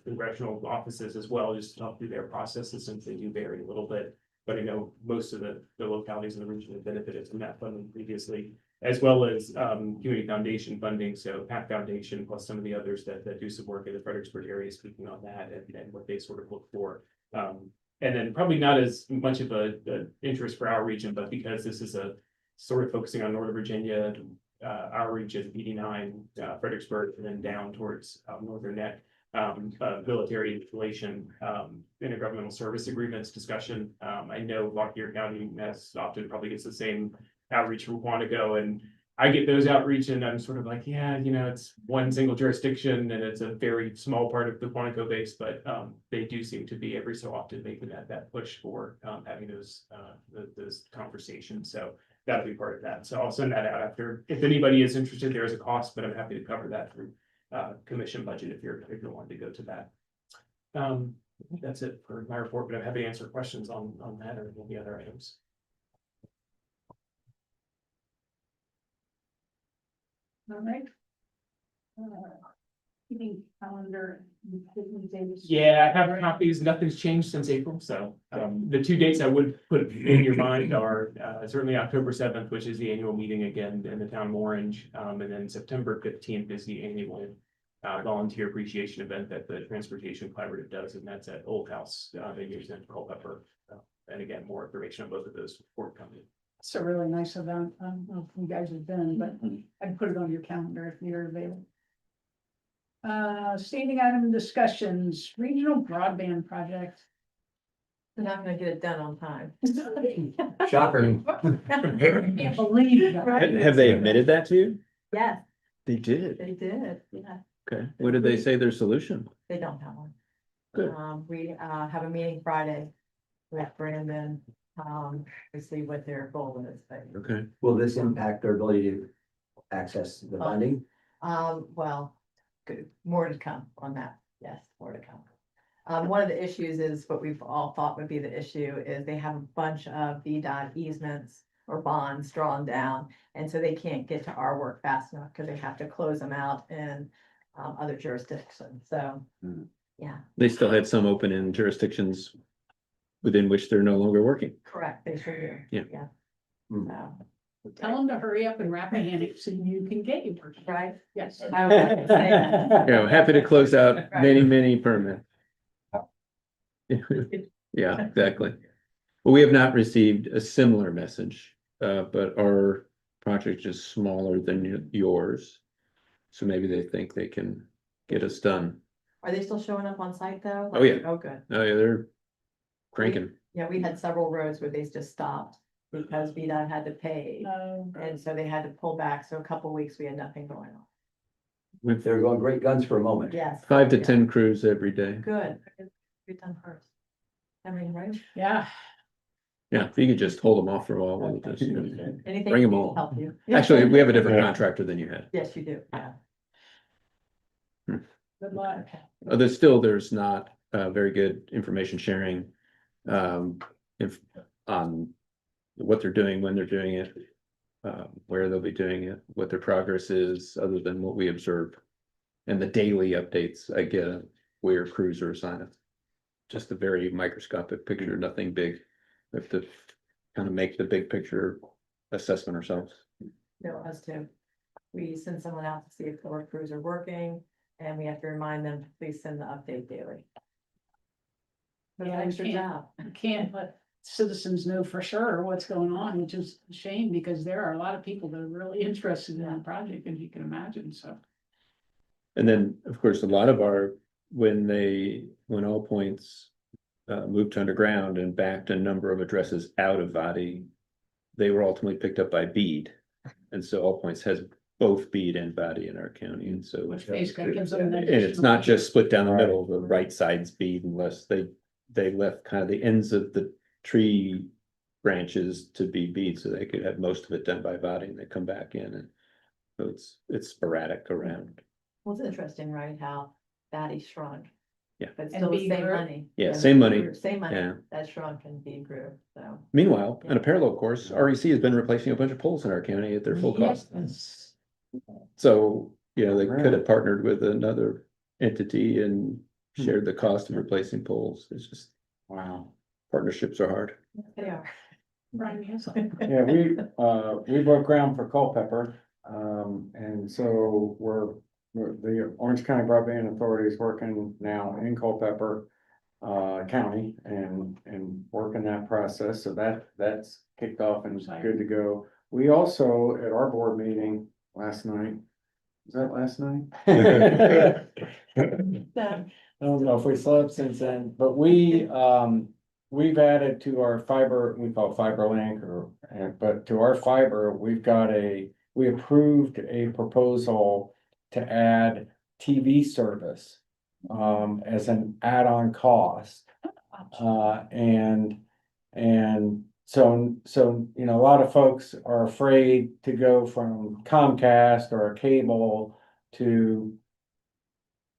congressional offices as well, just to talk through their processes, since they do vary a little bit. but I know most of the localities in the region have benefited from that funding previously, as well as community foundation funding, so PAC Foundation plus some of the others that do some work in the Fredericksburg area, speaking on that and what they sort of look for. And then probably not as much of a interest for our region, but because this is a sort of focusing on Northern Virginia, our region, BD9, Fredericksburg, and then down towards Northern Neck. Military installation, intergovernmental service agreements discussion. I know Lockyer County has often probably gets the same outreach from Quantico, and I get those outreach and I'm sort of like, yeah, it's one single jurisdiction and it's a very small part of the Quantico base, but they do seem to be every so often making that push for having those conversations. So that'll be part of that. So I'll send that out after, if anybody is interested, there is a cost, but I'm happy to cover that through commission budget if you're wanting to go to that. I think that's it for my report, but I'm happy to answer questions on that or any other items. All right. Meeting calendar. Yeah, I have copies. Nothing's changed since April, so the two dates I would put in your mind are certainly October 7th, which is the annual meeting again in the town of Orange, and then September 15th is the annual volunteer appreciation event that the Transportation Collaborative does, and that's at Old House. They use it for Culpeper. And again, more information on both of those forthcoming. It's a really nice event. I don't know if you guys have been, but I'd put it on your calendar if you're available. Standing item discussions, regional broadband project. They're not gonna get it done on time. Shocker. Can't believe that. Right. Have they admitted that to you? Yes, They did. they did, yeah, Okay. What did they say their solution? they don't have one. Good. We have a meeting Friday with Brandon, to see what their goal is, but, Okay. Will this impact their ability to access the funding? well, good, more to come on that, yes, more to come. One of the issues is what we've all thought would be the issue is they have a bunch of VDOT easements or bonds drawn down, and so they can't get to our work fast enough because they have to close them out in other jurisdictions, so, yeah, They still had some open in jurisdictions within which they're no longer working. correct, they sure do. Yeah. Yeah. Hmm. So, Tell them to hurry up and Rappahannock so you can get your work. right, Yes. I was gonna say that. Happy to close out many permits. Yeah, exactly. Well, we have not received a similar message, but our project is smaller than yours. So maybe they think they can get us done. Are they still showing up on site though? Oh, yeah. Oh, good. Oh, yeah, they're cranking. Yeah, we had several roads where they just stopped because VDOT had to pay, and so they had to pull back, so a couple of weeks we had nothing going on. They're going great guns for a moment. Yes. 5 to Yeah. 10 crews every day. Good. Good done first. I mean, right? Yeah. Yeah, if you could just hold them off for a while, we'll just, Anything Bring 'em to all. help you. actually, we have a different contractor than you had. Yes, you do, yeah. Good luck. Okay. There's not very good information sharing. If on what they're doing, when they're doing it, where they'll be doing it, what their progress is, other than what we observe. And the daily updates I get of where crews are assigned. Just a very microscopic picture, nothing big. We have to kind of make the big picture assessment ourselves. No, us too. We send someone out to see if the work crews are working, and we have to remind them to please send the update daily. But Yeah, extra we can't. job. You can't let citizens know for sure what's going on, which is a shame because there are a lot of people that are really interested in the project, as you can imagine, so. And then, of course, a lot of when All Points moved to underground and backed a number of addresses out of Vadi, they were ultimately picked up by Bede. And so All Points has both Bede and Vadi in our county, and so. Which basically gives them an And it's additional- not just split down the middle, the right side's Bede, unless they left kind of the ends of the tree branches to be Bede, so they could have most of it done by Vadi, and they come back in, and so it's sporadic around. Well, it's interesting, right, how Batty shrunk. Yeah. But And still the Bede same grew. money. Yeah, And same money. grew, same money, Yeah. that shrunk and Bede grew, so. Meanwhile, in a parallel course, REC has been replacing a bunch of poles in our county at their full cost. Yes. So, they could have partnered with another entity and shared the cost of replacing poles. It's just Wow. Partnerships are hard. They are. Brian, yes. Yeah, we broke ground for Culpeper, and so the Orange County Broadband Authority is working now in Culpeper County and working that process, so that's kicked off and is good to go. We also, at our board meeting last night, was that last night? I don't know if we slept since then, but we've added to our fiber, we call it fiber link but to our fiber, we approved a proposal to add TV service as an add-on cost. And so, you know, a lot of folks are afraid to go from Comcast or a cable to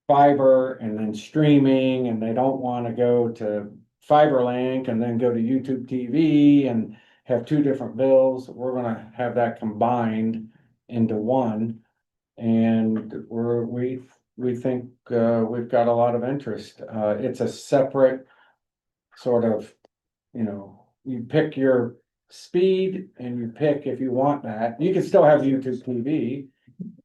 fiber and then streaming, and they don't want to go to fiber link and then go to YouTube TV and have two different bills. We're gonna have that combined into one. And we think we've got a lot of interest. It's a separate sort of, you know, you pick your speed and you pick if you want that. You can still have YouTube TV,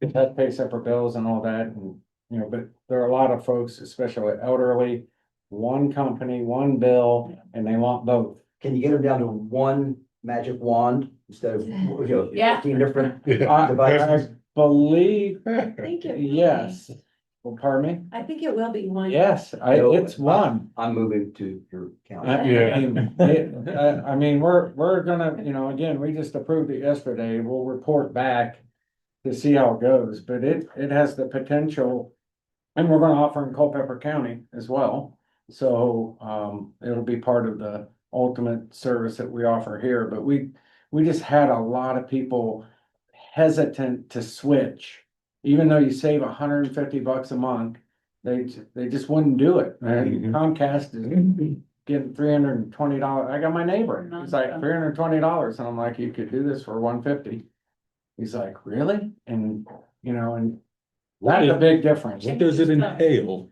you have to pay separate bills and all that, and you know, but there are a lot of folks, especially elderly, one company, one bill, and they want both. Can you get them down to one magic wand instead of, you know, Yeah. 15 different I devices? believe, I think it will be. yes. Well, pardon me? I think it will be one. Yes, it's one. I'm moving to your county. I mean, we're gonna, you know, again, we just approved it yesterday. We'll report back to see how it goes, but it has the potential. And we're gonna offer in Culpeper County as well. So, it'll be part of the ultimate service that we offer here, but we just had a lot of people hesitant to switch. Even though you save $150 a month, they just wouldn't do it. And Comcast is getting $320. I got my neighbor, he's like $320, and I'm like, you could do this for $150. He's like, really? And, you know, and that's a big difference. What does it entail?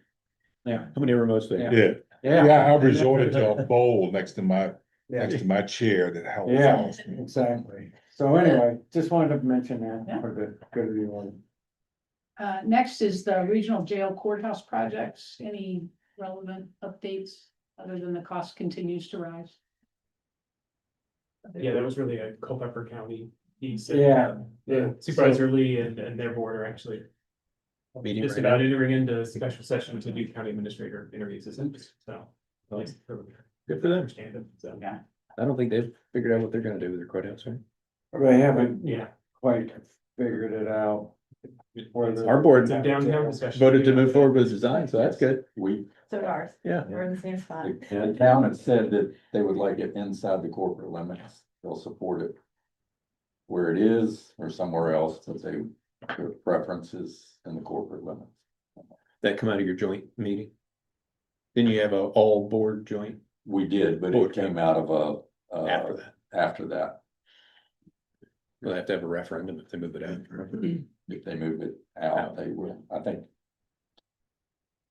Yeah, How many remotes they have? Yeah, yeah. yeah, I resorted to a bowl next to my Yeah. chair that helps. Yeah, exactly. So anyway, just wanted to mention that Yeah. for the good of the order. Next is the regional jail courthouse projects. Any relevant updates other than the cost continues to rise? Yeah, that was really a Culpeper County piece. Yeah, yeah. Supervisor Lee and their board are actually Meeting just right about now. entering into special session to do county administrator interviews, so, at least. Good for them. Understand it, so, Yeah. I don't think they've figured out what they're gonna do with their courthouse, right? They haven't yeah. quite figured it out. Our board It's a downtown discussion. voted to move forward with design, so that's good. So ours, Yeah. we're in the same spot. The town has said that they would like it inside the corporate limits. They'll support it where it is or somewhere else, but their preference is in the corporate limits. That come out of your joint meeting? Then you have a all board joint We did, but Board it came out of after that. after that, We'll have to have a referendum if they move it out. if they move it out, they will, I think.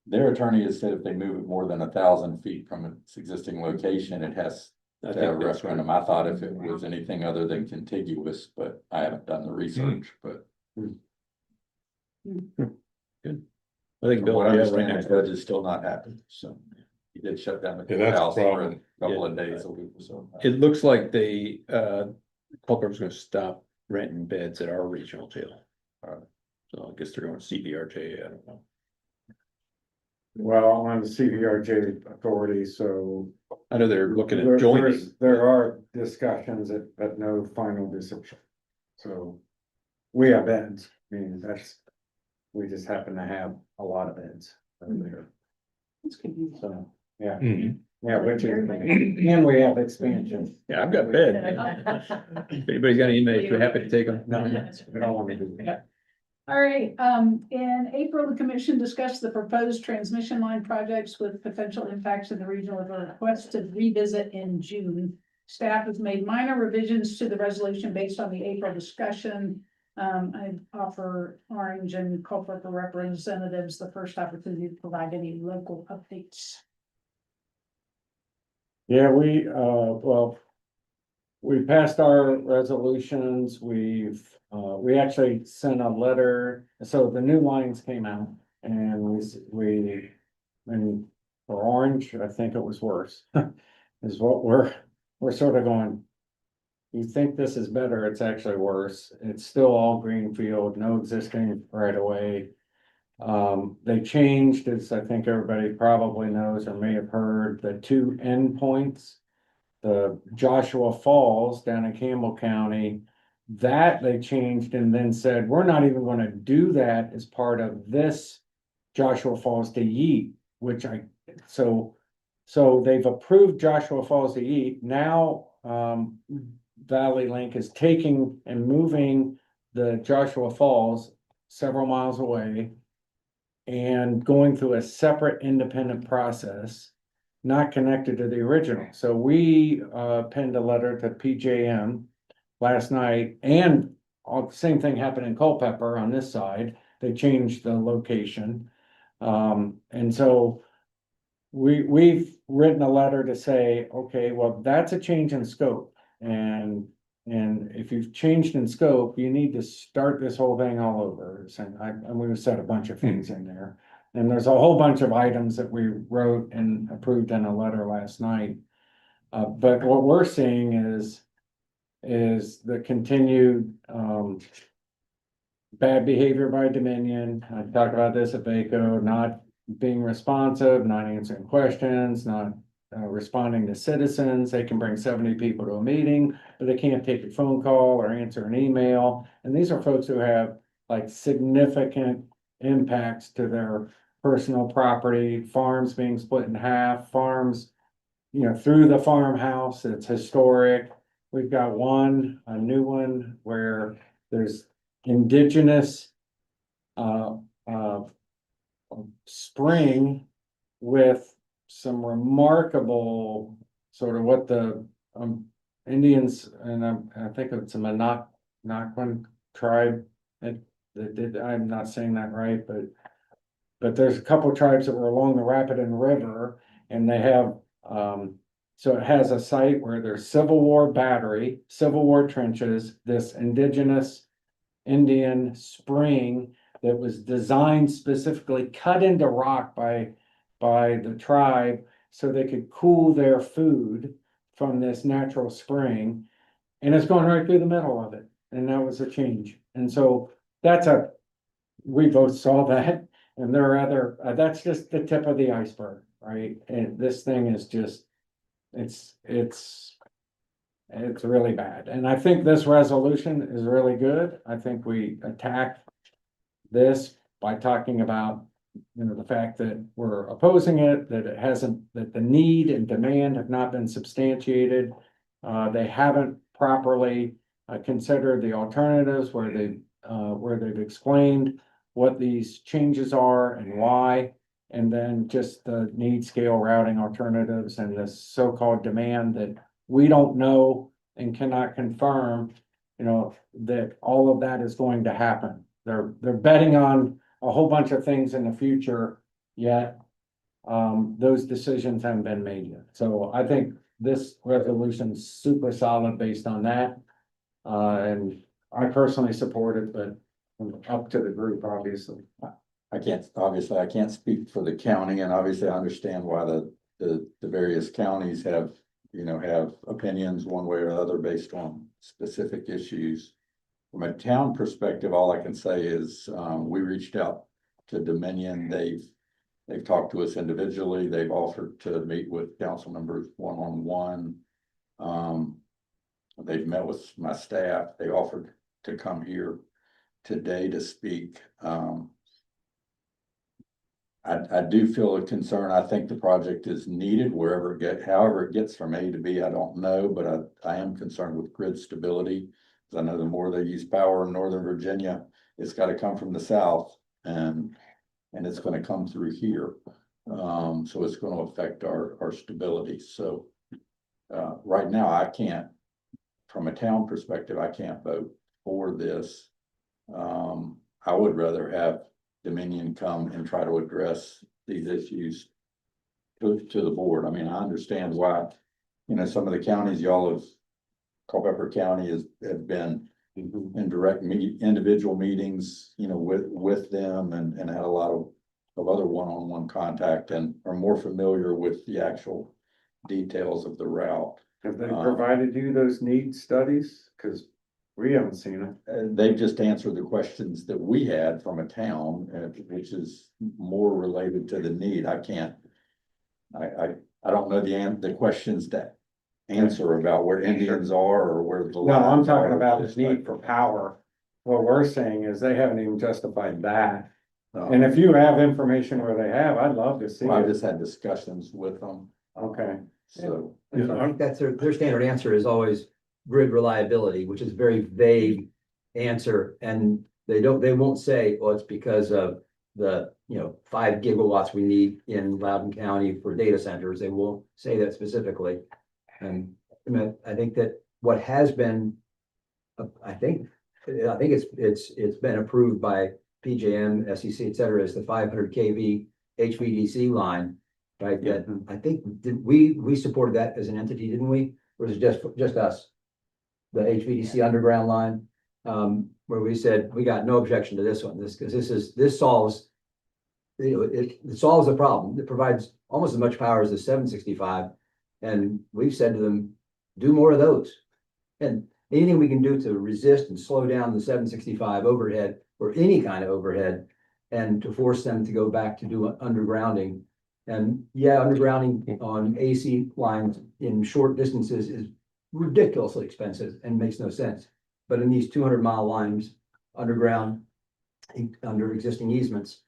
Their attorney has said if they move it more than 1,000 feet from its existing location, it has I to think have a that's referendum. I thought if it was anything other than contiguous, but I haven't done the research, but. I think From Bill, what I yeah, right understand, next the to judge is still not happy, so he did shut down the Yeah, that's the courthouse for problem. a couple of days a week or so. It looks like they, Culpeper's gonna stop renting beds at our regional jail. So I guess they're going to CBRJ, I don't know. Well, I'm the CVRJ authority, so. I know they're looking at joining. There are discussions but no final decision. So we have beds, I mean, we just happen to have a lot of beds over there. It's confusing. So, yeah, Mhm. yeah, which is, and we have expansion. Yeah, I've got bed. If anybody's got any inmates, we're happy to take them. No, we don't want to do that. All right, in April, the commission discussed the proposed transmission line projects with potential impacts in the region with a request to revisit in June. Staff has made minor revisions to the resolution based on the April discussion. I offer Orange and Culpeper representatives the first opportunity to provide any local updates. Yeah, well, we passed our resolutions, we actually sent a letter, so the new lines came out and and for Orange, I think it was worse. Is what we're sort of going. You think this is better, it's actually worse. It's still all greenfield, no existing right away. They changed, as I think everybody probably knows or may have heard, the two endpoints. The Joshua Falls down in Campbell County, that they changed and then said, we're not even gonna do that as part of this Joshua Falls to Yeet, which so they've approved Joshua Falls to Yeet. Now, Valley Link is taking and moving the Joshua Falls several miles away and going through a separate independent process, not connected to the original. So we penned a letter to PJM last night, and same thing happened in Culpeper on this side. They changed the location. And so we've written a letter to say, okay, well, that's a change in scope. And if you've changed in scope, you need to start this whole thing all over. And we've said a bunch of things in there. And there's a whole bunch of items that we wrote and approved in a letter last night. But what we're seeing is the continued bad behavior by Dominion. I talked about this at Vaco, not being responsive, not answering questions, not responding to citizens. They can bring 70 people to a meeting, but they can't take a phone call or answer an email. And these are folks who have like significant impacts to their personal property, farms being split in half, farms, through the farmhouse. It's historic. We've got a new one where there's indigenous spring with some remarkable sort of what the Indians, and I think it's a Monacan tribe that did, I'm not saying that right, but there's a couple of tribes that were along the Rapidan River, and they have so it has a site where there's Civil War battery, Civil War trenches, this indigenous Indian spring that was designed specifically, cut into rock by the tribe so they could cool their food from this natural spring. And it's going right through the middle of it. And that was a change. And so we both saw that. And there are other, that's just the tip of the iceberg, right? And this thing is just, it's really bad. And I think this resolution is really good. I think we attack this by talking about, the fact that we're opposing it, that it hasn't, that the need and demand have not been substantiated. They haven't properly considered the alternatives where they've explained what these changes are and why. And then just the need scale routing alternatives and this so-called demand that we don't know and cannot confirm, that all of that is going to happen. They're betting on a whole bunch of things in the future, yet those decisions haven't been made yet. So I think this resolution's super solid based on that. And I personally support it, but up to the group, obviously. I can't speak for the county, and obviously I understand why the various counties have opinions one way or another based on specific issues. From a town perspective, all I can say is, we reached out to Dominion. They've talked to us individually. They've offered to meet with council members one-on-one. They've met with my staff. They offered to come here today to speak. I do feel a concern. I think the project is needed however it gets from A to B, I don't know, but I am concerned with grid stability. Because I know the more they use power in Northern Virginia, it's got to come from the south and it's going to come through here. So it's going to affect our stability. So right now I can't, from a town perspective, I can't vote for this. I would rather have Dominion come and try to address these issues to the board. I mean, I understand why some of the counties y'all have, Culpeper County have been in direct individual meetings, with them and had a lot of other one-on-one contact and are more familiar with the actual details of the route. Have they provided you those needs studies? Cause we haven't seen it. They've just answered the questions that we had from a town, which is more related to the need. I don't know the questions that answer about where Indians are or where the. No, I'm lines talking are. about the need for power. What we're saying is they haven't even justified that. And if you have information where they have, I'd love to see I it. just had discussions with them, Okay. so. I think that's their standard answer is always grid reliability, which is a very vague answer. And they won't say, well, it's because of the, 5 gigawatts we need in Loudoun County for data centers. They won't say that specifically. And I think that what has been, I think it's been approved by PJM, SEC, et cetera, is the 500 kV HVDC line, right? That I think we supported that as an entity, didn't we? Or was it just us? The HVDC underground line, where we said we got no objection to this one, because this solves, it solves the problem. It provides almost as much power as the 765, and we've said to them, do more of those. And anything we can do to resist and slow down the 765 overhead or any kind of overhead, and to force them to go back to do undergrounding. And yeah, undergrounding on AC lines in short distances is ridiculously expensive and makes no sense. But in these 200-mile lines underground, under existing easements,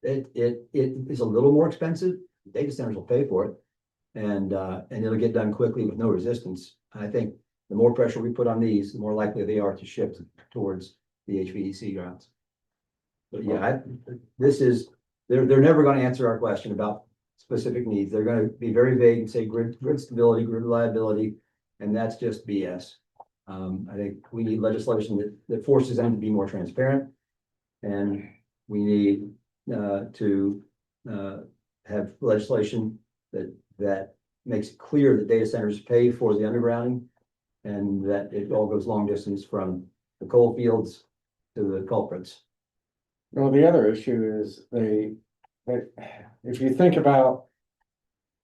it is a little more expensive. Data centers will pay for it, and it'll get done quickly with no resistance. I think the more pressure we put on these, the more likely they are to shift towards the HVDC grounds. But yeah, they're never going to answer our question about specific needs. They're going to be very vague and say grid stability, grid reliability, and that's just BS. I think we need legislation that forces them to be more transparent, and we need to have legislation that makes it clear that data centers pay for the undergrounding, and that it all goes long distance from the coal fields to the culprits. Well, the other issue is if you think about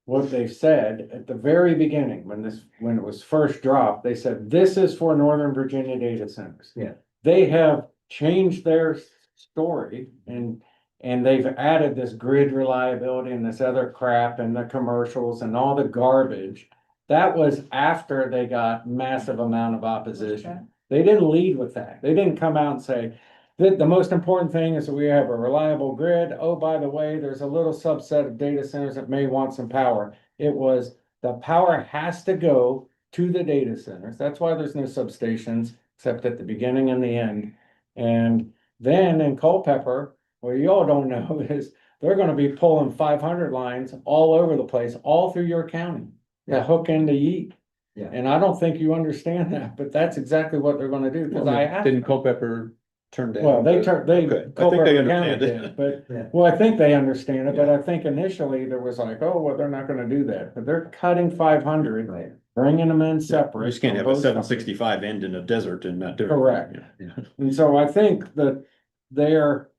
what they've said at the very beginning, when it was first dropped, they said, this is for Northern Virginia data centers. Yeah. They have changed their story and they've added this grid reliability and this other crap and the commercials and all the garbage. That was after they got massive amount of opposition. They didn't lead with that. They didn't come out and say, the most important thing is that we have a reliable grid. Oh, by the way, there's a little subset of data centers that may want some power. It was the power has to go to the data centers. That's why there's no substations except at the beginning and the end. And then in Culpeper, what you all don't know is they're going to be pulling 500 lines all over the place, all through your county to hook into Yeet. Yeah. And I don't think you understand that, but that's exactly what they're going to do. Because Didn't Culpeper turn down? Well, they Okay. turned, I think they Culpeper County understand did, it. but, Yeah. well, I think they understand it, but I think initially there was like, oh, well, they're not gonna do that, but they're cutting 500, Right. bringing them in You separate. just can't from have a both seven companies. 65 end in a desert and not do it. Correct. Yeah. And so I think that their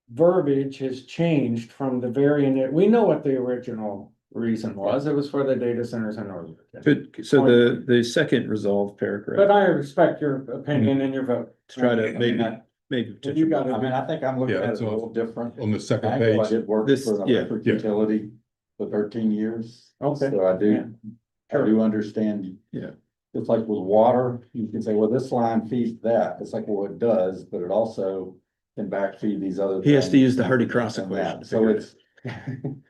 verbiage has changed from the we know what the original reason was. It was for the data centers in Northern Virginia. So the second resolve paragraph, But I respect your opinion and your vote. to try to I mean, maybe. You got it. I think I'm looking Yeah, at it it's a little different. On the second Actually, I page, did work This- for an yeah, electric yeah. utility for 13 years. Okay. So I Yeah. do understand. Yeah. It's like with water, you can say, well, this line feeds that. It's like, well, it does, but it also can backfeed these other. He has to things use the Hardy Cross and equation that. to So figure it it's,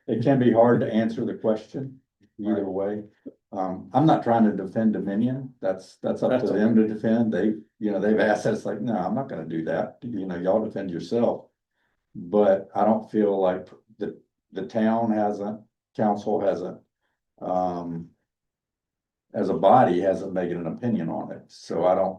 it can be hard to answer the question either way. I'm not trying to defend Dominion. That's up That's to them to defend. They've asked us like, no, I'm not gonna do that. Y'all defend yourself. But I don't feel like the town hasn't, council hasn't, as a body hasn't made an opinion on it. So I don't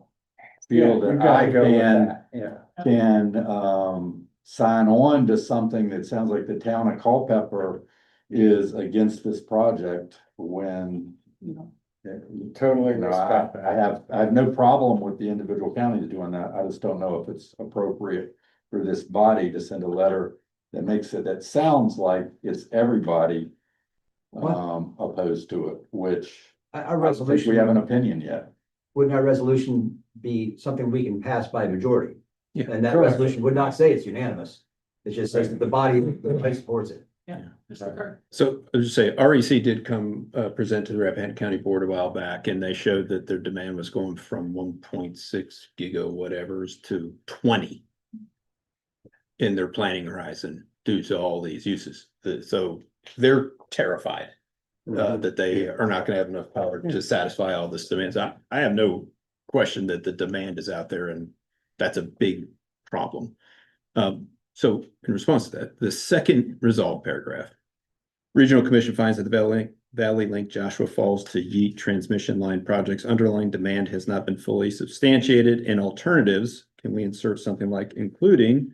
feel Yeah, you that gotta I go with can that. Yeah. can sign on to something that sounds like the town of Culpeper is against this project when, you know. Totally No, respect that. I have no problem with the individual counties doing that. I just don't know if it's appropriate for this body to send a letter that makes it, that sounds like it's everybody opposed to it, which Our I don't think we have an resolution, opinion yet. wouldn't our resolution be something we can pass by majority? Yeah, And that correct. resolution would not say it's unanimous. It just says that the body supports it. So I'll just say, REC did come present to the Rappahannock County Board a while back, and they showed that their demand was going from 1.6 giga whatevers to 20 in their planning horizon due to all these uses. So they're terrified that they are not gonna have enough power to satisfy all this demands. I have no question that the demand is out there, and that's a big problem. So in response to that, the second resolve paragraph. Regional Commission finds that the Valley Link Joshua Falls to Yeet transmission line project's underlying demand has not been fully substantiated, and alternatives, can we insert something like including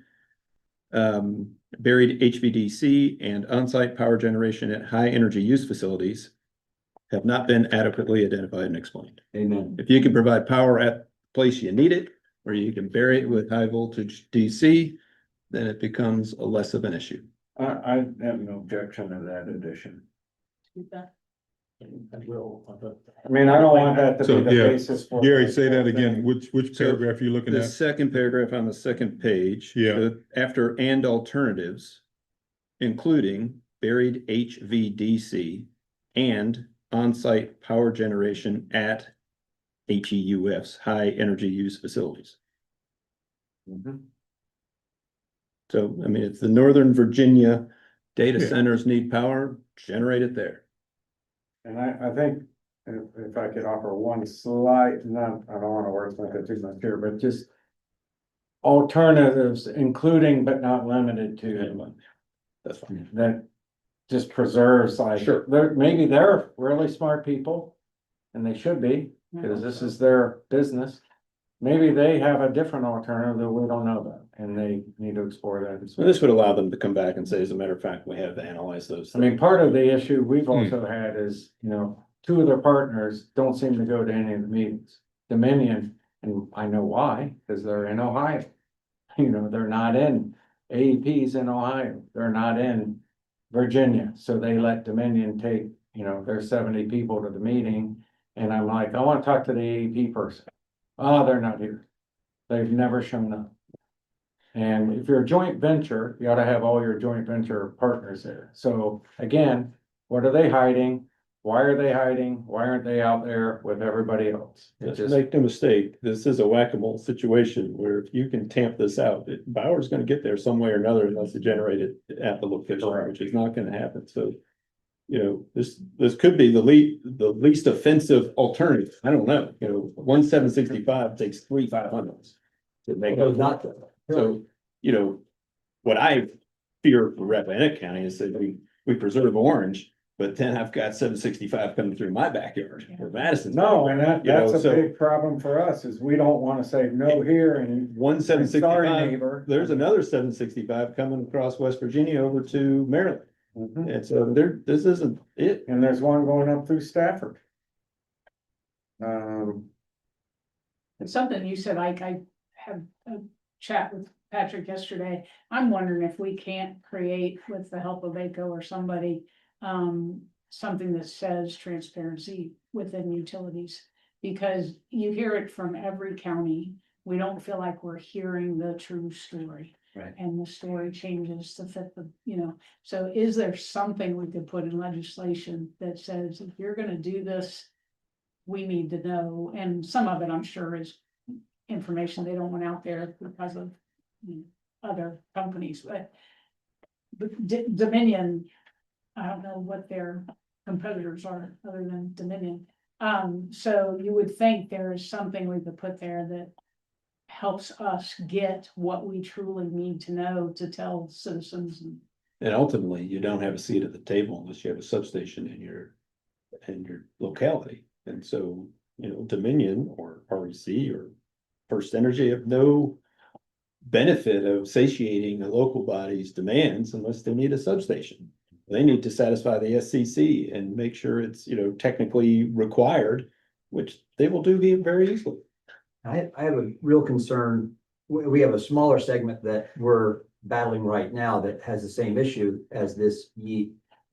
buried HVDC and on-site power generation at high energy use facilities have not been adequately identified and explained. Amen. If you can provide power at the place you need it, or you can bury it with high voltage DC, then it becomes a less of an issue. I have no objection to that addition. I mean, I don't want that to So, be the yeah, basis for. Gary, say that again. thing. Which So, paragraph are you looking The at? second paragraph on the second page. Yeah. After and alternatives, including buried HVDC and on-site power generation at HEUFs, high energy use facilities. So, I mean, if the Northern Virginia data Yeah. centers need power, generate it there. And I think if I could offer one slight, no, I don't wanna wordsmith it too much here, but just. Alternatives, including but not limited to, That's fine. that just preserves like, Sure. maybe they're really smart people. And they should be, because this is their business. Maybe they have a different alternative that we don't know about, and they need to explore that. So this would allow them to come back and say, as a matter of fact, we have analyzed those. I mean, part of the issue we've also had is, two of their partners don't seem to go to any of the meetings. Dominion, and I know why, because they're in Ohio. They're not in, AEP's in Ohio, they're not in Virginia, so they let Dominion take, their 70 people to the meeting. And I'm like, I want to talk to the AEP person. Oh, they're not here. They've never shown up. And if you're a joint venture, you ought to have all your joint venture partners there. So again, what are they hiding? Why are they hiding? Why aren't they out there with everybody else? It Just make no mistake, this is a whack-a-mole situation where if you can tamp this out, Bauer's gonna get there some way or another unless they generate it at the location, which is not gonna happen, so. This could be the least offensive alternative, I don't know, 1,765 takes 3,500s. To make Although up not for it. So, what I fear for Rappahannock County is that we preserve orange. But then I've got 765 coming through my backyard or Madison. No, and that's a so- big problem for us, is we don't wanna say no here and. One Sorry, 765, neighbor. there's another 765 coming across West Virginia over to Maryland. Mhm. And so this isn't it. And there's one going up through Stafford. It's something you said, I had a chat with Patrick yesterday. I'm wondering if we can't create, with the help of ACO or somebody, something that says transparency within utilities. Because you hear it from every county. We don't feel like we're hearing the true story. Right. And the story changes to fit so is there something we could put in legislation that says, if you're gonna do this, we need to know, and some of it, I'm sure, is information they don't want out there because of other companies, but Dominion, I don't know what their competitors are other than Dominion. So you would think there is something we could put there that helps us get what we truly need to know to tell citizens. And ultimately, you don't have a seat at the table unless you have a substation in your locality. And so, Dominion or REC or First Energy have no benefit of satiating a local body's demands unless they need a substation. They need to satisfy the SCC and make sure it's, technically required, which they will do very easily. I have a real concern. We have a smaller segment that we're battling right now that has the same issue as this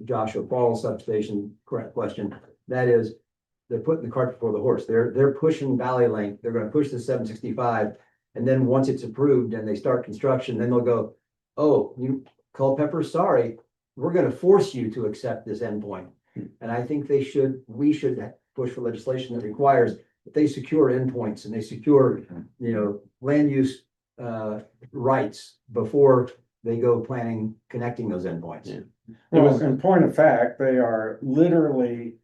Joshua Falls substation, correct question. That is, they're putting the cart before the horse. They're pushing Valley Link. They're gonna push the 765. And then once it's approved and they start construction, then they'll go, oh, you Culpeper, sorry, we're gonna force you to accept this endpoint. And I think we should push for legislation that requires that they secure endpoints and they secure, land use rights before they go planning, connecting those endpoints. Yeah. Well, in point of fact, they are literally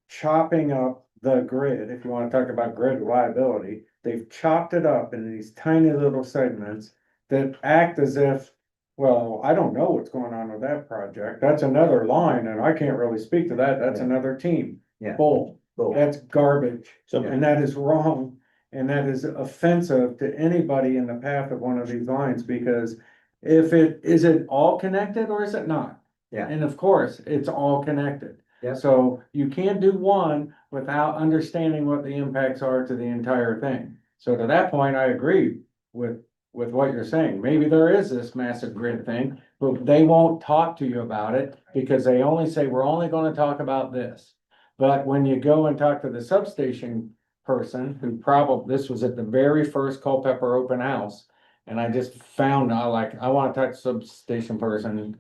chopping up the grid. If you want to talk about grid reliability, they've chopped it up in these tiny little segments that act as if, well, I don't know what's going on with that project. That's another line and I can't really speak to that. That's Yeah. another team. Yeah. Bull. Bull. That's garbage. So, And that is wrong. And that is offensive to anybody in the path of one of these lines, because is it all connected or is it not? Yeah. And of course, it's all connected. Yeah. So you can't do one without understanding what the impacts are to the entire thing. So to that point, I agree with what you're saying. Maybe there is this massive grid thing, but they won't talk to you about it because they only say, we're only gonna talk about this. But when you go and talk to the substation person who this was at the very first Culpeper open house. And I just found, I want to talk to substation person.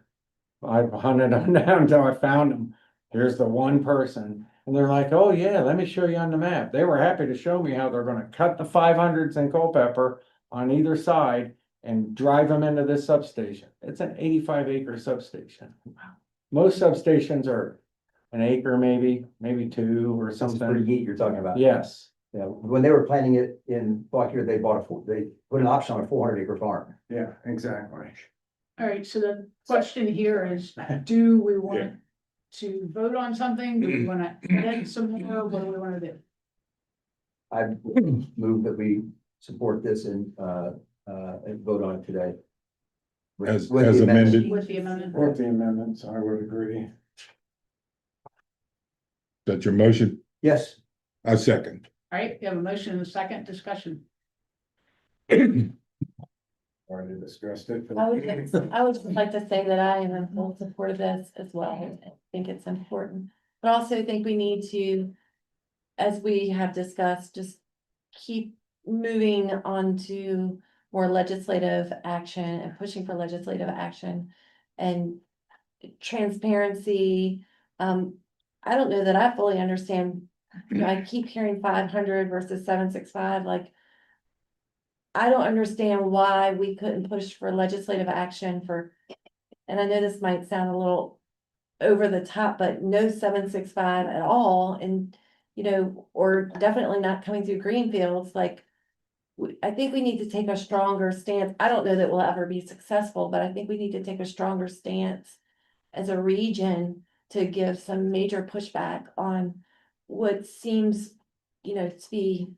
I hunted them down until I found them. Here's the one person. And they're like, oh yeah, let me show you on the map. They were happy to show me how they're gonna cut the 500s in Culpeper on either side and drive them into this substation. It's an 85-acre substation. Most substations are an acre, maybe 2 or This is pretty something. neat you're talking about. Yes, Yeah, when they were planning it in Fauquier, they put an option on a 400-acre farm. yeah, exactly. All right, so the question here is, do we want to vote on something? Do we want to add some more? What do we want to do? I move that we support this and vote on it today. As With the amendments. amended. With the amendment? With the amendments, I would agree. That's your motion? Yes. I second. All right, we have a motion and a second discussion. Already discussed it. I would just like to say that I am in full support of this as well. I think it's important, but also think we need to, as we have discussed, just keep moving on to more legislative action and pushing for legislative action and transparency. I don't know that I fully understand. I keep hearing 500 versus 765, I don't understand why we couldn't push for legislative action and I know this might sound a little over the top, but no 765 at all. And, or definitely not coming through greenfields. I think we need to take a stronger stance. I don't know that we'll ever be successful, but I think we need to take a stronger stance as a region to give some major pushback on what seems, to be,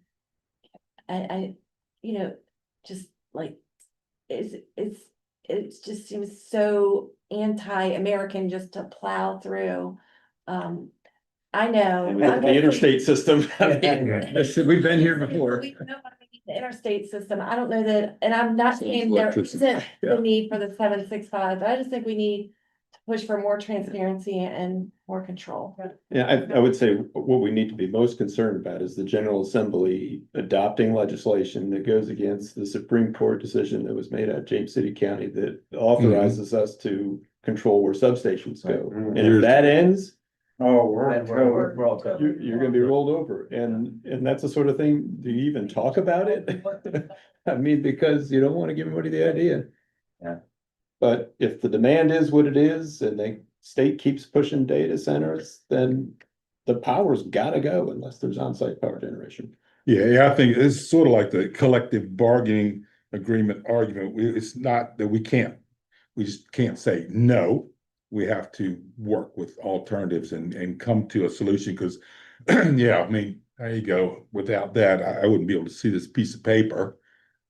just it just seems so anti-American just to plow through. I know. And we have the interstate system. Yeah. We've been here before. We know why we need the interstate system. I don't know that, and I'm not saying there Electricity. isn't Yeah. the need for the 765, but I just think we need to push for more transparency and more control. Yeah, I would say what we need to be most concerned about is the General Assembly adopting legislation that goes against the Supreme Court decision that was made at James City County that authorizes us to control where substations go. And if that ends, Oh, we're And totally. we're all covered. you're gonna be rolled over. And that's the sort of thing, do you even talk about it? I mean, because you don't want to give anybody the idea. Yeah. But if the demand is what it is and the state keeps pushing data centers, then the power's gotta go unless there's on-site power generation. Yeah, I think it's sort of like the collective bargaining agreement argument. It's not that we just can't say no. We have to work with alternatives and come to a solution because, yeah, I mean, there you go. Without that, I wouldn't be able to see this piece of paper.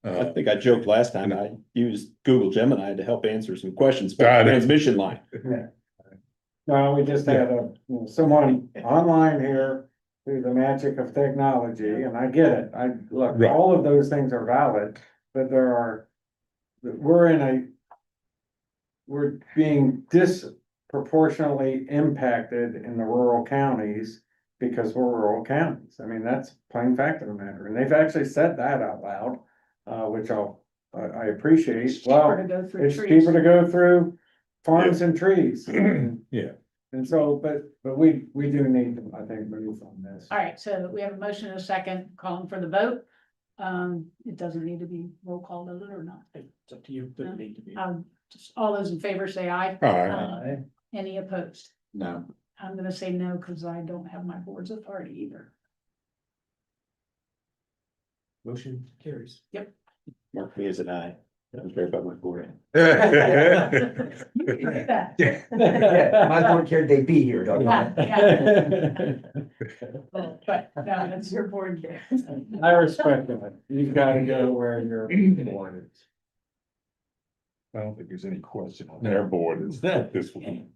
I think I joked last time, I used Google Gemini to help answer some questions about the transmission line. No, we just had someone online here through the magic of technology, and I get it. Look, Right. all of those things are valid, but we're being disproportionately impacted in the rural counties because we're rural counties. I mean, that's plain fact of the matter. And they've actually said that out loud, which I appreciate. It's cheaper to Well, go through it's trees. cheaper to go through farms and trees. Yeah. And so, but we do need to, I think, move on this. All right, so we have a motion and a second calling for the vote. It doesn't need to be roll call voted or not. It's up to you, doesn't need to be. Just all those in favor say aye. All right. Any opposed? No. I'm gonna say no, because I don't have my board's authority either. Motion carries. Mark me as an aye. I'm very about my board. Look at that. Yeah, my board cared they'd be here, don't Yeah, I? yeah. But, no, that's your board. I respect that. You've got to go where you're wanted. I don't think there's any question on their board is that this one.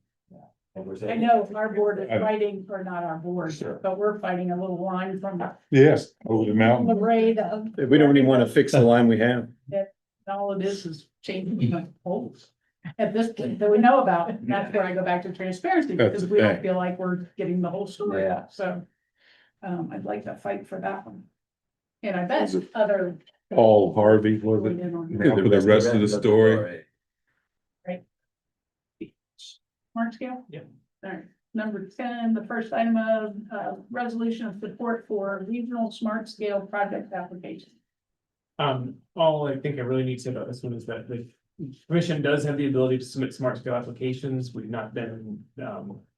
I know our board is I- fighting, or not our board, Sure. but we're fighting a little line from Yes, over the the mountain. raid of. We don't even want to fix the line we have. All of this is changing the polls at this point that we know about. And that's where I go back to transparency, That's because the we don't thing. feel like we're getting the whole story. Yeah. So, I'd like to fight for that one. And I bet Was it other. Paul Harvey, was joined it? in on Yeah, for the rest of the story. that. Smart scale? Yeah. All right, number 10, the first item of, resolution of support for regional smart scale project application. All I think I really need to say about this one is that the commission does have the ability to submit smart scale applications. We've not been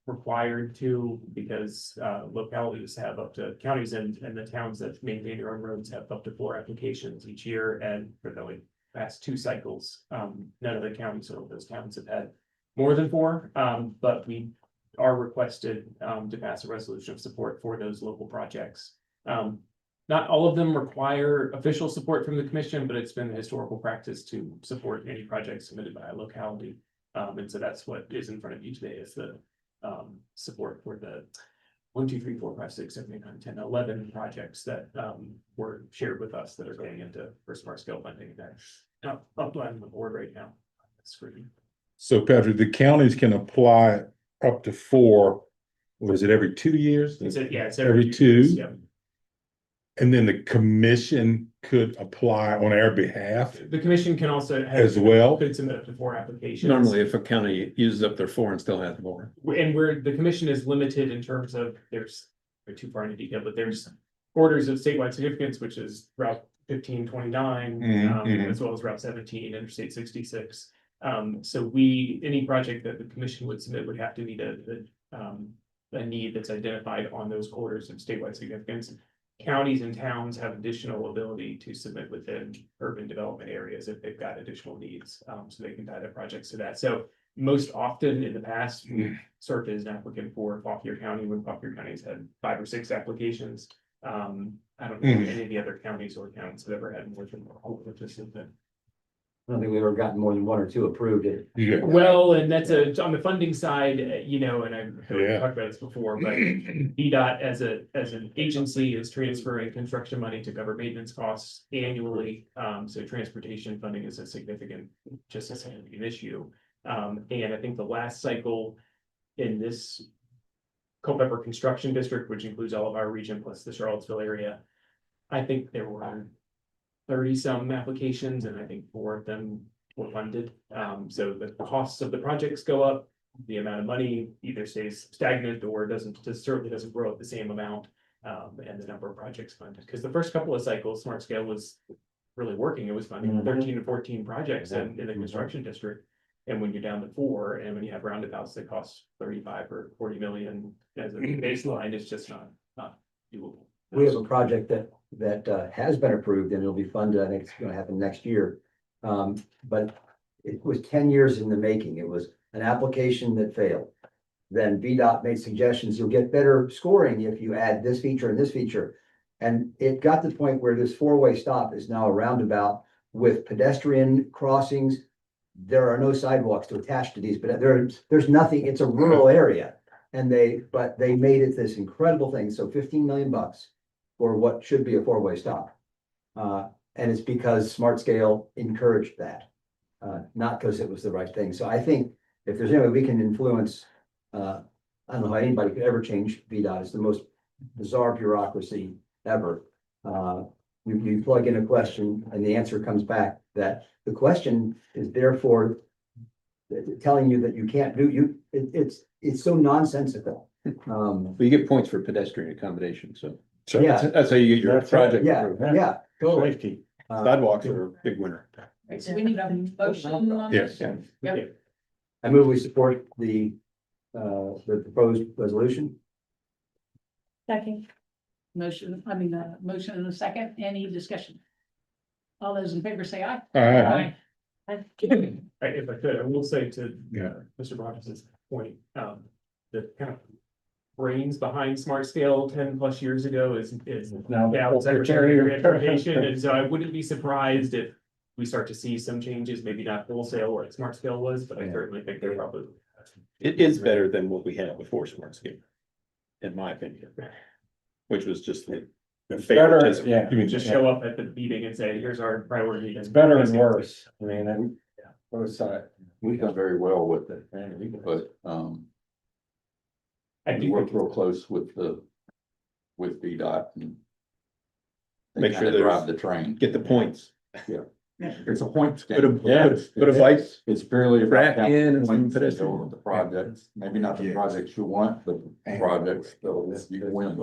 required to, because localities have up to counties and the towns that maintain their own roads have up to 4 applications each year, and for the past 2 cycles, none of the counties or those towns have had more than 4, but we are requested to pass a resolution of support for those local projects. Not all of them require official support from the commission, but it's been the historical practice to support any project submitted by a locality. And so that's what is in front of you today, is the support for the 1, 2, 3, 4, 5, 6, 7, 8, 9, 10, 11 projects that were shared with us that are going into for smart scale funding. That's up on the board right now. Screen. So Patrick, the counties can apply up to 4, was it every 2 years? It's Every 2? Yeah. And then the commission could apply on our behalf The commission can also have. as well? Could submit up to 4 applications. Normally, if a county uses up their 4 and still has more. And where the commission is limited in terms of, we're too far into detail, but there's orders of statewide significance, which is Route 1529, Mhm. as well as Route 17, Interstate 66. So any project that the commission would submit would have to meet a need that's identified on those orders of statewide significance. Counties and towns have additional ability to submit within urban development areas if they've got additional needs, so they can tie their projects to that. So most often in the past, we've served as an applicant for Fauquier County when Fauquier County's had 5 or 6 applications. I don't know if any of the other counties or towns have ever had more than one. I don't think we've ever gotten more than 1 or 2 approved. Yeah. Well, and that's on the funding side, and I've Yeah. talked about this before, but VDOT as an agency is transferring construction money to cover maintenance costs annually. So transportation funding is a significant issue. And I think the last cycle in this Culpeper Construction District, which includes all of our region plus the Charlottesville area, I think there were 30-some applications, and I think 4 of them were funded. So the costs of the projects go up, the amount of money either stays stagnant or certainly doesn't grow at the same amount. And the number of projects funded, because the first couple of cycles, Smart Scale was really working. It was funding 13 to 14 projects in the construction district. And when you're down to 4, and when you have roundabouts that cost 35 or 40 million as a baseline, it's just not doable. We have a project that has been approved and it'll be funded. I think it's gonna happen next year. But it was 10 years in the making. It was an application that failed. Then VDOT made suggestions, you'll get better scoring if you add this feature and this feature. And it got to the point where this 4-way stop is now a roundabout with pedestrian crossings, there are no sidewalks to attach to these, but there's nothing, it's a rural area. And but they made it this incredible thing, so 15 million bucks for what should be a four-way stop. And it's because Smart Scale encouraged that, not because it was the right thing. So I think if there's any way we can influence, I don't know how anybody could ever change VDOT. It's the most bizarre bureaucracy ever. You plug in a question and the answer comes back that the question is therefore telling you that you can't do, it's so nonsensical. But you get points for pedestrian accommodation, so. Yeah. That's how you get your That's it. project Yeah, approved. yeah, totally. Safety. Sidewalks are a big winner. Right, so we need a motion on this. Yeah. Yep. I move we support the proposed resolution. Second. Motion in a second, any discussion? All those in favor say aye. Aye. If I could, I will say to Yeah. Mr. Rogers's point, the kind of brains behind Smart Scale 10+ years ago is Now the now Secretary of Secretary of Transportation, and so I wouldn't be surprised if we start to see some changes, maybe not wholesale where Smart Scale was, but I certainly think they're probably. It is better than what we had before Smart Scale, in my opinion, which was just the Better, favoritism. yeah. You can just show up at the meeting and say, here's our priority. It's better and worse. I mean, and both sides. We've done very well with it, but, I we do work think real close with VDOT and. they Make sure kinda there's- drive the train. Get the points. It's a points game. Put a bike It's purely about. track counting in and some points and pedestrian. go with the projects, maybe not the projects you want, but the projects that you win.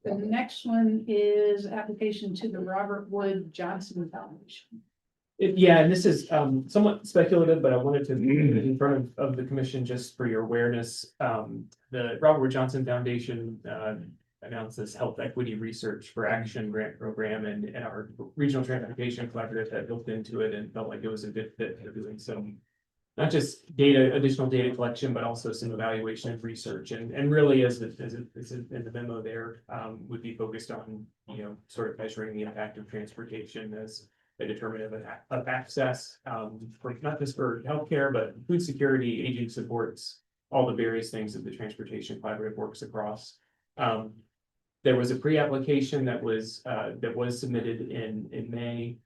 The next one is application to the Robert Wood Johnson Foundation. Yeah, and this is somewhat speculative, but I wanted to put it in front of the commission just for your awareness. The Robert Wood Johnson Foundation announced this Health Equity Research for Action grant program, and our Regional Transportation Collaborative had built into it and felt like it was a good fit for doing some, not just additional data collection, but also some evaluation and research. And really, as in the memo there, would be focused on, sort of measuring the impact of transportation as a determinative of access, for not just for healthcare, but food security, aging supports, all the various things that the Transportation Collaborative works across. There was a pre-application that was submitted in May.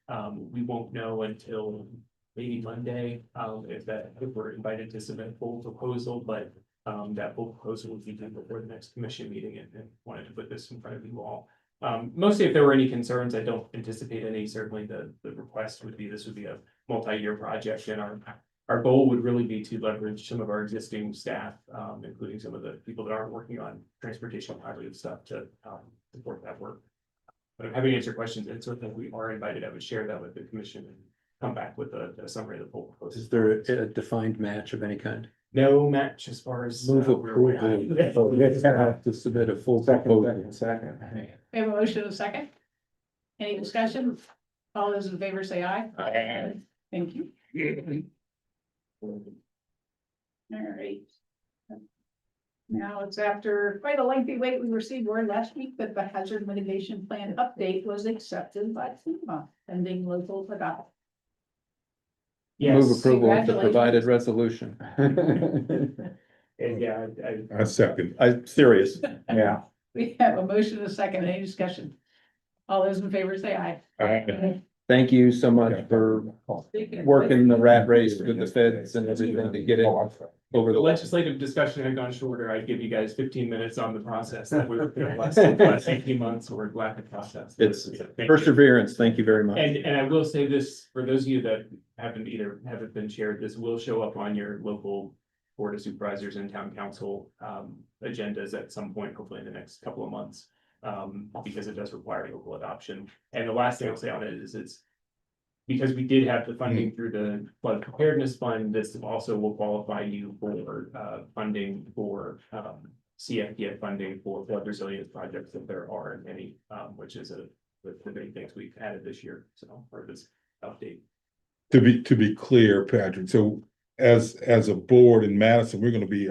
We won't know until maybe Monday, if we're invited to submit a full proposal, but that full proposal would be due before the next commission meeting, and wanted to put this in front of you all. Mostly if there were any concerns, I don't anticipate any. Certainly the request would be, this would be a multi-year project, and our goal would really be to leverage some of our existing staff, including some of the people that aren't working on transportation collaborative stuff to support that work. But I'm happy to answer questions, and certainly if we are invited, I would share that with the commission and come back with a summary of the full proposal. Is there a defined match of any kind? No match as far as. Move we're aware. approval. Have to submit a full proposal. Second. We have a motion and a second. Any discussion? All those in favor say aye. Aye. Thank you. All right. Now it's after quite a lengthy wait. We received word last week that the hazard mitigation plan update was accepted by FEMA, pending local adoption. Yes. Move approval of the Congratulations. provided resolution. And yeah, I second. I'm serious. Yeah. We have a motion and a second. Any discussion? All those in favor say aye. Thank you so much for working the rat race with the feds and everything to get it over the the legislative discussion had gone shorter. I'd give you guys 15 minutes on the process that we were doing last 18 months, or we're glad to process. It's So, thank you. perseverance. Thank you very much. And I will say this, for those of you that haven't been shared, this will show up on your local board of supervisors and town council agendas at some point, hopefully in the next couple of months. Because it does require local adoption. And the last thing I'll say on it is it's because we did have the funding through the flood preparedness fund, this also will qualify you for funding for CFPF funding for flood resilience projects if there are any, which is the big things we've added this year, so, or this update. To be clear, Patrick, so as a board in Madison, we're gonna be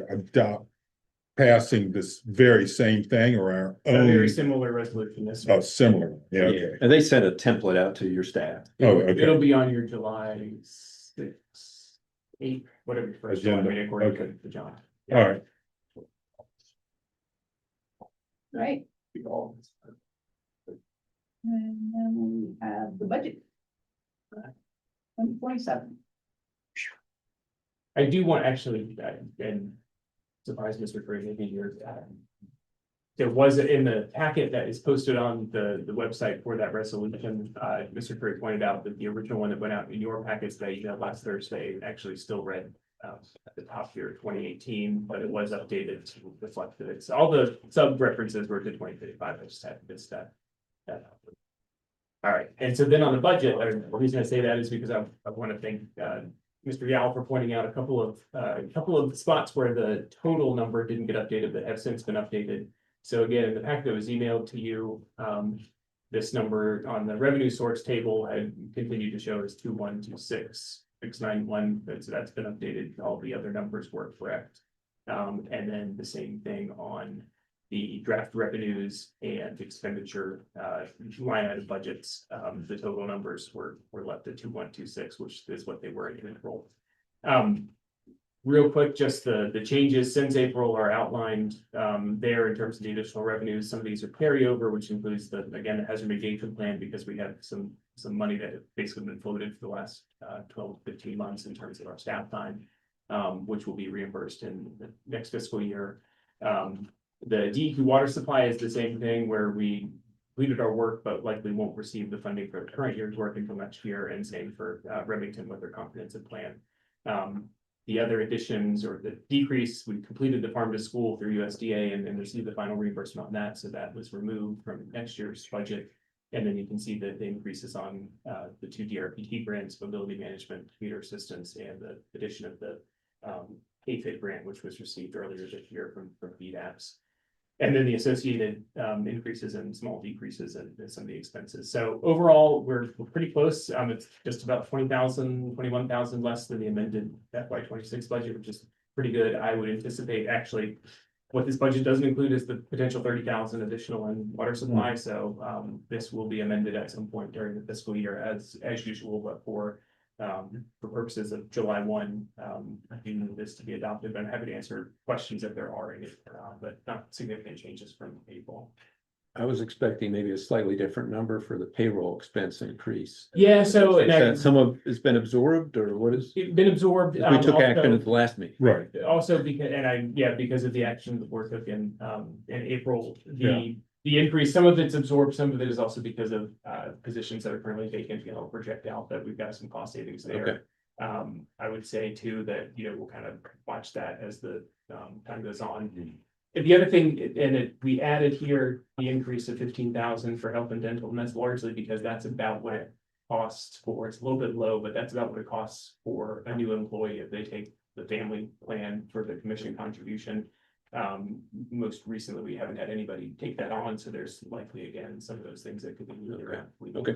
passing this very same thing or our A very own? similar resolution this. Oh, similar, yeah, okay. And they sent a template out to your staff. Oh, okay. It'll be on your July 6th, 8th, whatever your first July Agenda, meeting according okay. to John. All right. Right, and then we have the budget. 27. I do want actually, and surprise Mr. Curry, maybe you're, there was in the packet that is posted on the website for that resolution, Mr. Curry pointed out that the original one that went out in your packets that you got last Thursday actually still read at the top here, 2018, but it was updated to reflect that it's all the sub references were to 2035. I just had missed that. All right, and so then on the budget, the reason I say that is because I want to thank Mr. Yao for pointing out a couple of spots where the total number didn't get updated that have since been updated. So again, in the packet that was emailed to you, this number on the revenue source table had continued to show as 2126691, so that's been updated. All the other numbers were correct. And then the same thing on the draft revenues and expenditure line item budgets. The total numbers were left at 2126, which is what they were in April. Real quick, just the changes since April are outlined there in terms of the additional revenues. Some of these are carryover, which includes the hazard mitigation plan, because we have some money that has basically been floated for the last 12 to 15 months in terms of our staff time, which will be reimbursed in the next fiscal year. The DEQ water supply is the same thing, where we completed our work, but likely won't receive the funding for the current year's work until next year, and same for Remington with their comprehensive plan. The other additions or the decrease, we completed the farm to school through USDA and received the final reimbursement on that. So that was removed from next year's budget. And then you can see that the increases on the 2 DRPT grants, mobility management, commuter assistance, and the addition of the KFIT grant, which was received earlier this year from BDAPS. And then the associated increases and small decreases in some of the expenses. So overall, we're pretty close. It's just about 20,000, 21,000 less than the amended FY26 budget, which is pretty good. I would anticipate actually what this budget doesn't include is the potential 30,000 additional in water supply. So this will be amended at some point during the fiscal year as usual, but for purposes of July 1, I do need this to be adopted, but I'm happy to answer questions if there are any, but not significant changes from April. I was expecting maybe a slightly different number for the payroll expense increase. Yeah, so Is that some of it's been absorbed, or what is? it's been absorbed. We took action also- at the last meeting. Right. Also because, because of the action the board took in April, the increase, some of it's absorbed, some of it is also because of positions that are currently vacant, project out that we've got some cost savings there. Okay. I would say too, that, we'll kind of watch that as the time goes on. And the other thing, we added here the increase of 15,000 for health and dental, and that's largely because that's about what it costs for, it's a little bit low, but that's about what it costs for a new employee if they take the family plan for the commission contribution. Most recently, we haven't had anybody take that on, so there's likely, again, some of those things that could be moved around. Okay.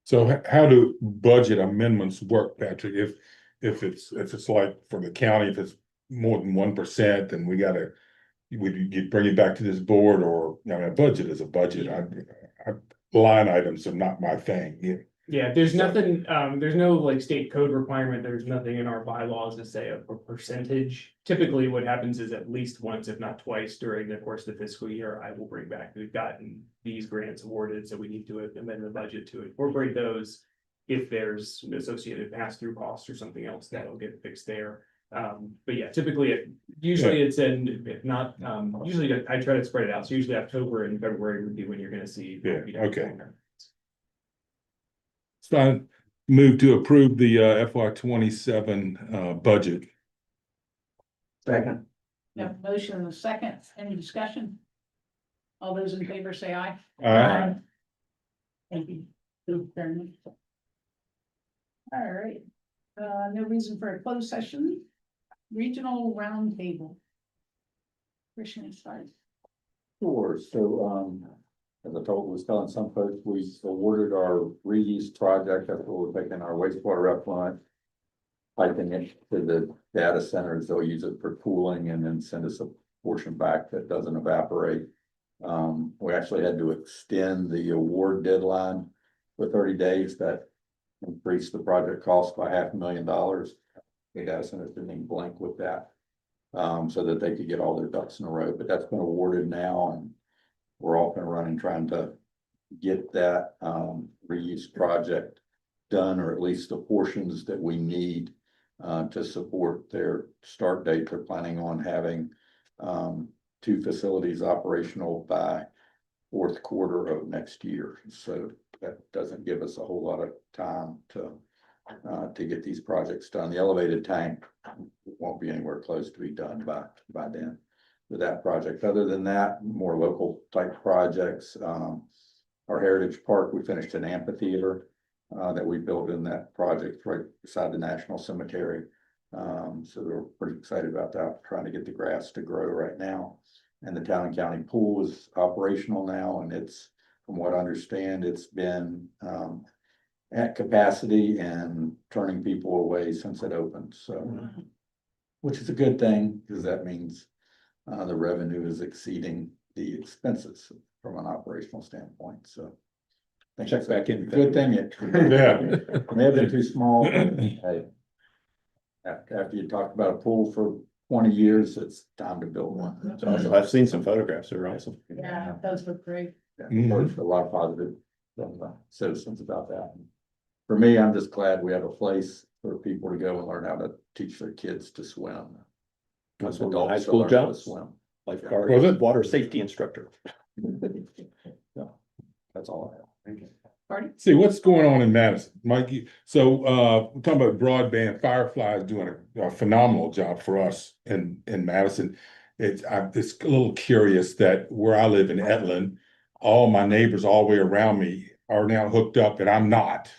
So how do budget amendments work, Patrick? If it's like for the county, if it's more than 1%, then we bring it back to this board, or, a budget is a budget. Line items are not my thing. Yeah, there's nothing, there's no like state code requirement, there's nothing in our bylaws to say a percentage. Typically, what happens is at least once, if not twice, during the course of the fiscal year, I will bring back, we've gotten these grants awarded, so we need to amend the budget to incorporate those. If there's associated pass-through costs or something else, that'll get fixed there. But yeah, typically, usually it's in, if not, usually I try to spread it out, so usually October and February would be when you're gonna see. Yeah, okay. So I move to approve the FY27 budget. Second. Motion and a second, any discussion? All those in favor say aye. Aye. Thank you. Very much. All right, no reason for a closed session. Regional roundtable. Christian, start. Sure, so, as I was telling some folks, we awarded our reuse project, that's where we're taking our wastewater effluent piping it to the data centers. They'll use it for cooling and then send us a portion back that doesn't evaporate. We actually had to extend the award deadline for 30 days. That increased the project cost by $500,000. The data centers didn't even blink with that. So that they could get all their ducks in a row, but that's been awarded now, and we're off and running trying to get that reuse project done, or at least the portions that we need to support their start date. They're planning on having 2 facilities operational by fourth quarter of next year. So that doesn't give us a whole lot of time to get these projects done. The elevated tank won't be anywhere close to be done by then with that project. Other than that, more local type projects. Our Heritage Park, we finished an amphitheater that we built in that project right beside the National Cemetery. So we're pretty excited about that, trying to get the grass to grow right now. And the town and county pool is operational now, and it's, from what I understand, it's been at capacity and turning people away since it opened. So, which is a good thing, because that means the revenue is exceeding the expenses from an operational standpoint. So Check back in. good thing it may have been too small. Hey, after you talked about a pool for 20 years, it's time to build one. So I've seen some photographs. They're awesome. Yeah, those look great. Yeah, heard a lot of positive from citizens about that. For me, I'm just glad we have a place for people to go and learn how to teach their kids to swim. That's Adults one of my high to school learn how to jobs. swim. Lifeguard, Was it? water safety instructor. Yeah, that's all I have. Thank you. Party? See, what's going on in Madison, Mikey? So, we're talking about broadband. Firefly is doing a phenomenal job for us in Madison. It's a little curious that where I live in Etland, all my neighbors all the way around me are now hooked up and I'm not.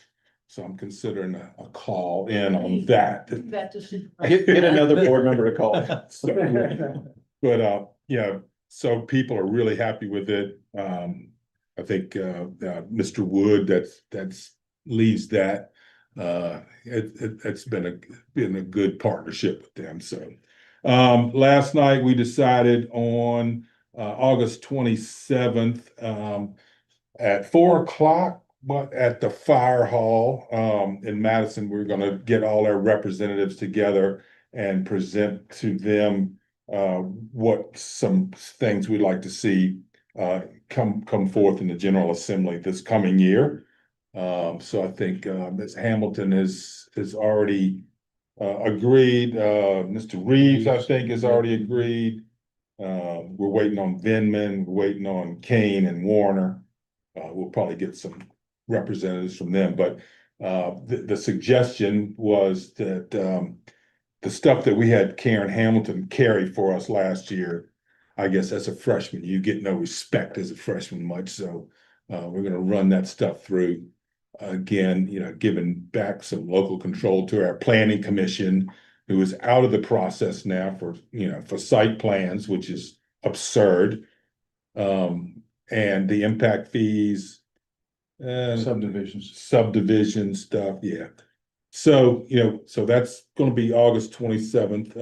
So I'm considering a call in on that. That just. Get another board member a call. But, yeah, so people are really happy with it. I think Mr. Wood that's leads that. It's been a good partnership with them. So last night we decided on August 27th at 4 o'clock, but at the fire hall in Madison, we're going to get all our representatives together and present to them what some things we'd like to see come forth in the General Assembly this coming year. So I think Ms. Hamilton has already agreed. Mr. Reeves, I think, has already agreed. We're waiting on Vinman, we're waiting on Kane and Warner. We'll probably get some representatives from them, but the suggestion was that the stuff that we had Karen Hamilton carry for us last year, I guess as a freshman, you get no respect as a freshman much. So we're going to run that stuff through again, giving back some local control to our planning commission, who is out of the process now for site plans, which is absurd. And the impact fees, subdivision stuff. Yeah. So, so that's going to be August 27th.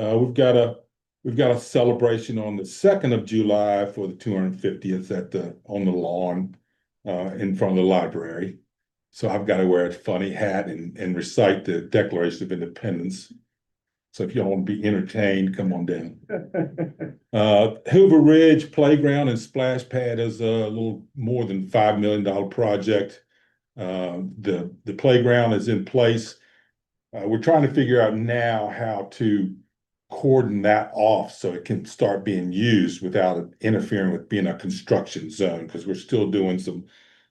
We've got a celebration on the 2nd of July for the 250th on the lawn in front of the library. So I've got to wear a funny hat and recite the Declaration of Independence. So if y'all want to be entertained, come on down. Hoover Ridge Playground and Splash Pad is a little more than $5 million project. The playground is in place. We're trying to figure out now how to cordon that off so it can start being used without interfering with being a construction zone, because we're still doing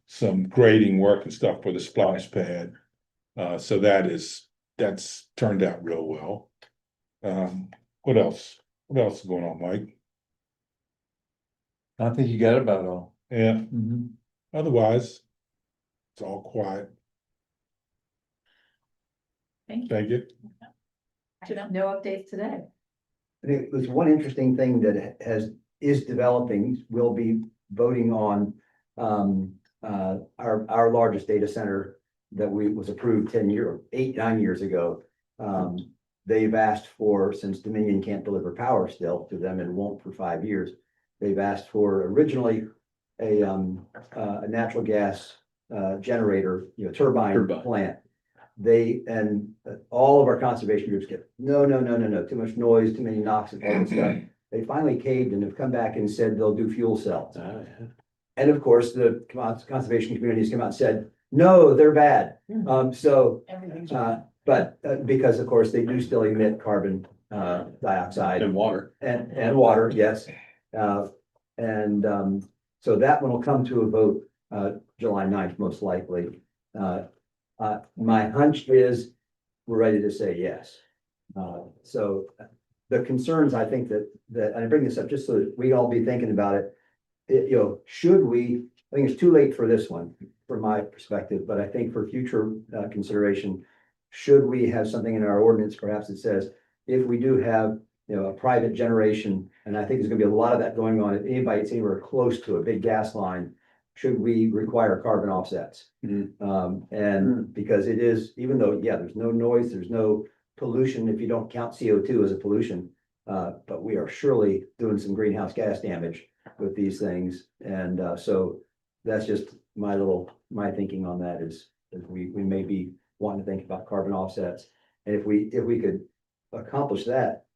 some grading work and stuff for the splash pad. So that's turned out real well. What else? What else is going on, Mike? I think you got it about all. Yeah. Otherwise, it's all quiet. Thank you. Thank you. No updates today. I think there's one interesting thing that is developing. We'll be voting on our largest data center that was approved 9 years ago. they've asked for, since Dominion can't deliver power still to them and won't for 5 years, they've asked for originally a natural gas generator, turbine plant. All of our conservation groups get, no, too much noise, too many knocks and all this stuff. They finally caved and have come back and said they'll do fuel cells. And of course, the conservation communities come out and said, no, they're bad. But because of course they do still emit carbon dioxide. And water. And water, yes. So that one will come to a vote July 9th, most likely. My hunch is we're ready to say yes. So the concerns, I think that I bring this up just so that we all be thinking about it. Should we, I think it's too late for this one, from my perspective, but I think for future consideration, should we have something in our ordinance perhaps that says, if we do have, a private generation, and I think there's gonna be a lot of that going on, if anybody's anywhere close to a big gas line, should we require carbon offsets? And because it is, even though, there's no noise, there's no pollution, if you don't count CO2 as a pollution, but we are surely doing some greenhouse gas damage with these things. And so that's just my thinking on that is we may be wanting to think about carbon offsets. And if we could accomplish that,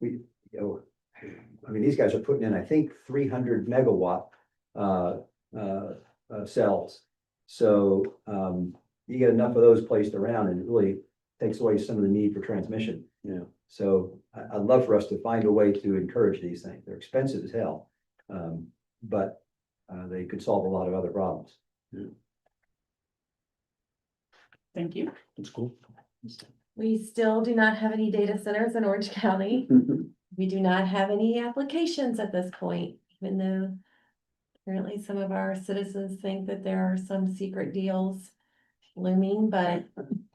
these guys are putting in, I think, 300 megawatt cells. So you get enough of those placed around and it really takes away some of the need for transmission. So I'd love for us to find a way to encourage these things. They're expensive as hell, but they could solve a lot of other problems. Thank you. That's cool. We still do not have any data centers in Orange County. We do not have any applications at this point, even though apparently some of our citizens think that there are some secret deals looming, but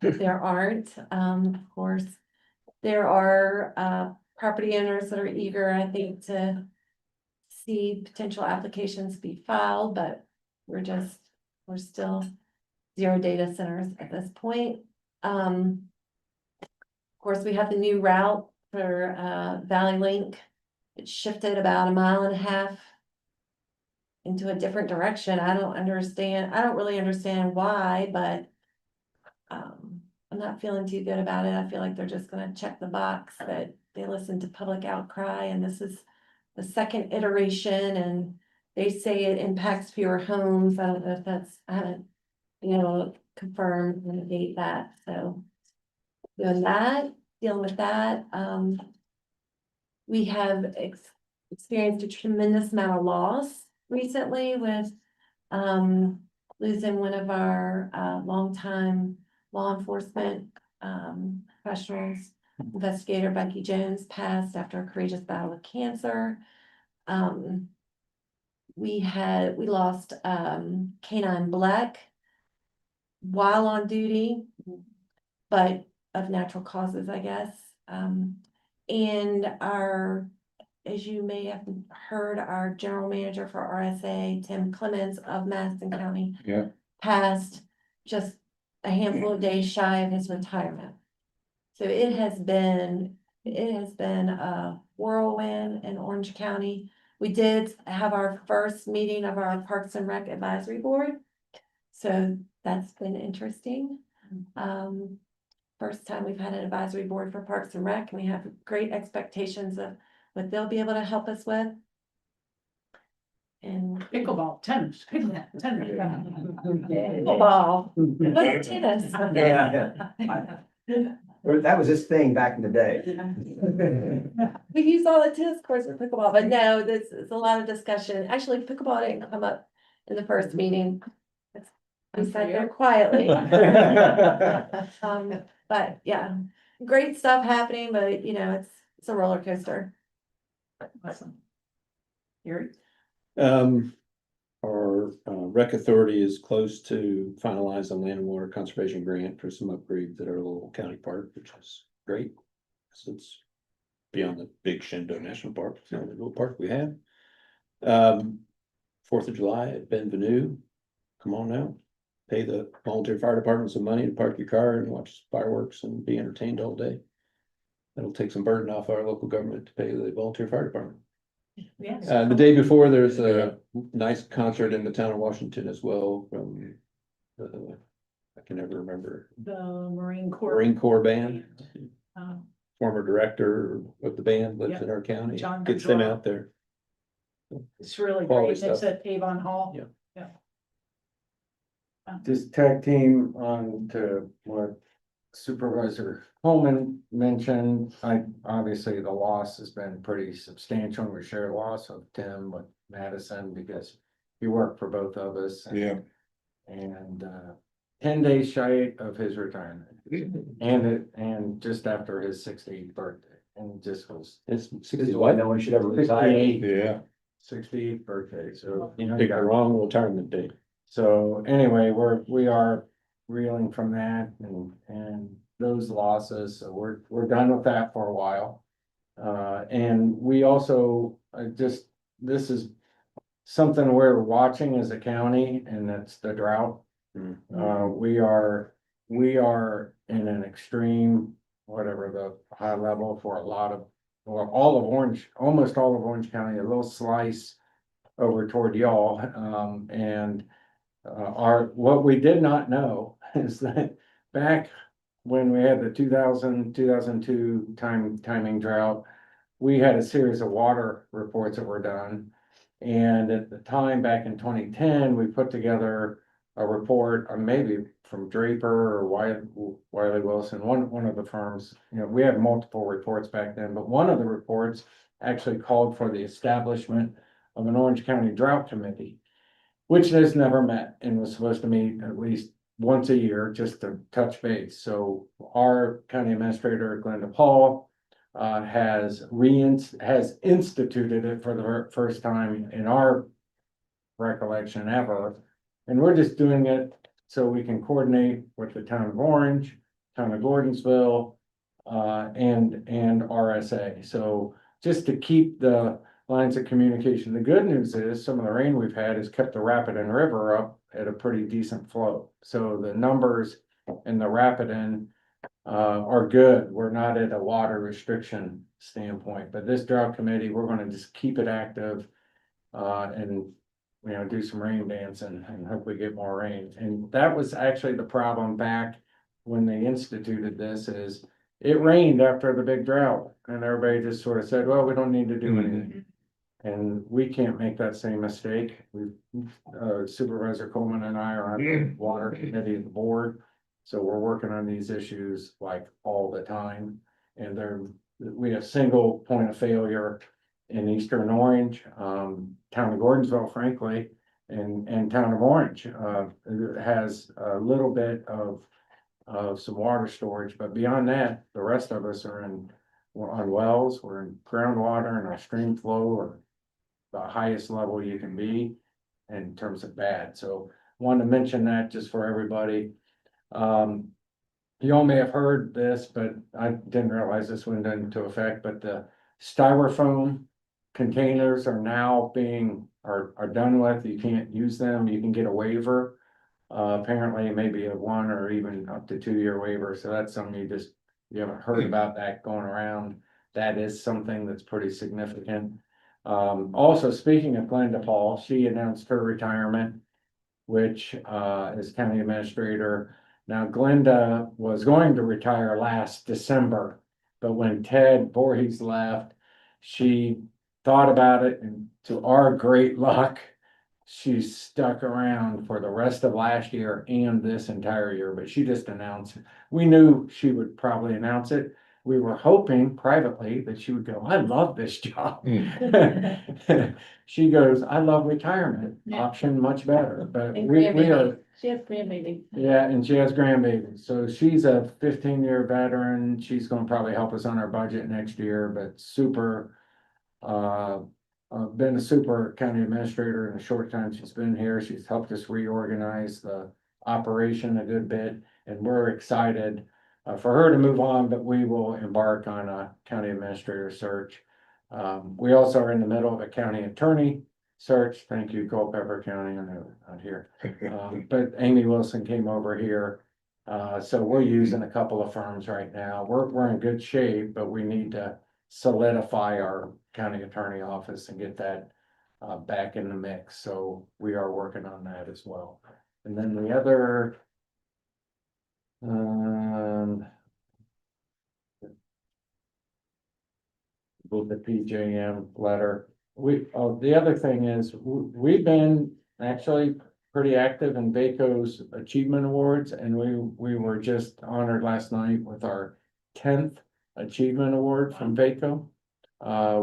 there aren't. Of course, there are property owners that are eager, I think, to see potential applications be filed, but we're still 0 data centers at this point. Of course, we have the new route for Valley Link. It shifted about 1.5 miles into a different direction. I don't really understand why, but I'm not feeling too good about it. I feel like they're just gonna check the box that they listened to public outcry, and this is the second iteration, and they say it impacts fewer homes. I don't know if that's, I haven't, confirmed and negate that, so. Dealing with that, we have experienced a tremendous amount of loss recently with losing one of our longtime law enforcement professionals. Investigator Becky Jones passed after a courageous battle with cancer. We lost Canine Black while on duty, but of natural causes, I guess. And as you may have heard, our general manager for RSA, Tim Clements of Madison County, passed just a handful of days shy of his retirement. So it has been a whirlwind in Orange County. We did have our first meeting of our Parks and Rec Advisory Board. So that's been interesting. First time we've had an advisory board for Parks and Rec, and we have great expectations of what they'll be able to help us with. And Pickleball, tennis, pickleball. Pickleball, what's tennis? That was his thing back in the day. We use all the tennis courts for pickleball, but no, there's a lot of discussion. Actually, pickleball didn't come up in the first meeting. I sat there quietly. But yeah, great stuff happening, but it's a roller coaster. Awesome. Gary? Our rec authority is close to finalize a land and water conservation grant for some upgrades at our little county park, which is great. Since beyond the big Shendo National Park, it's the only little park we have. 4th of July at Benvenue. Come on now. Pay the volunteer fire department some money to park your car and watch fireworks and be entertained all day. That'll take some burden off our local government to pay the volunteer fire department. Yes. The day before, there's a nice concert in the town of Washington as well from, I can never remember, The Marine Corps. Marine Corps band. Um, Former director of the band lives in our county, John gets them Bourgeois. out there. It's really Quality great. It's stuff. at Avon Hall. Yeah. Just tag team on to what Supervisor Holman mentioned. Obviously, the loss has been pretty substantial. We share loss of Tim with Madison because he worked for both of us. Yeah. And 10 days shy of his retirement. And just after his 68th birthday, and just was It's This is why no one should ever retire. 68th, Yeah. 68th birthday, so, you know. Pick the wrong retirement date. So anyway, we are reeling from that and those losses, so we're done with that for a while. And we also, this is something we're watching as a county, and that's the drought. We are in an extreme, whatever the high level for a lot of, well, all of Orange, almost all of Orange County, a little slice over toward y'all. What we did not know is that back when we had the 2002 timing drought, we had a series of water reports that were done. And at the time, back in 2010, we put together a report, or maybe from Draper or Wiley Wilson, one of the firms. You know, we had multiple reports back then, but one of the reports actually called for the establishment of an Orange County Drought Committee, which has never met and was supposed to meet at least once a year just to touch base. So our county administrator, Glenda Paul, has instituted it for the first time in our recollection ever. And we're just doing it so we can coordinate with the town of Orange, town of Gordonsville, and RSA. So just to keep the lines of communication. The good news is some of the rain we've had has kept the Rapidan River up at a pretty decent flow. So the numbers in the Rapidan are good. We're not at a water restriction standpoint, but this drought committee, we're gonna just keep it active and, you know, do some rain dancing and hope we get more rain. And that was actually the problem back when they instituted this, is it rained after the big drought and everybody just sort of said, well, we don't need to do anything. And we can't make that same mistake. Supervisor Coleman and I are on the water committee of the board. So we're working on these issues like all the time. And we have single point of failure in Eastern Orange, town of Gordonsville, frankly, and town of Orange, has a little bit of some water storage, but beyond that, the rest of us we're on wells, we're in groundwater, and our stream flow are the highest level you can be in terms of bad. So wanted to mention that just for everybody. You all may have heard this, but I didn't realize this went into effect, but the styrofoam containers are now are done with. You can't use them. You can get a waiver. Apparently maybe a 1 or even up to 2-year waiver. So that's something you haven't heard about that going around. That is something that's pretty significant. Also, speaking of Glenda Paul, she announced her retirement, which is county administrator. Now, Glenda was going to retire last December, but when Ted Voorhees left, she thought about it, and to our great luck, she stuck around for the rest of last year and this entire year, but she just announced it. We knew she would probably announce it. We were hoping privately that she would go, I love this job. She goes, I love retirement, option much better, but we are. She has grandbaby. Yeah, and she has grandbabies, so she's a 15-year veteran. She's gonna probably help us on our budget next year, but super. Been a super county administrator in the short time she's been here. She's helped us reorganize the operation a good bit, and we're excited for her to move on, but we will embark on a county administrator search. We also are in the middle of a county attorney search. Thank you, Culpeper County. I know not here. But Amy Wilson came over here So we're using a couple of firms right now. We're in good shape, but we need to solidify our county attorney office and get that back in the mix. So we are working on that as well. And then the other with the PJM letter, the other thing is, we've been actually pretty active in VACO's Achievement Awards, and we were just honored last night with our 10th Achievement Award from VACO,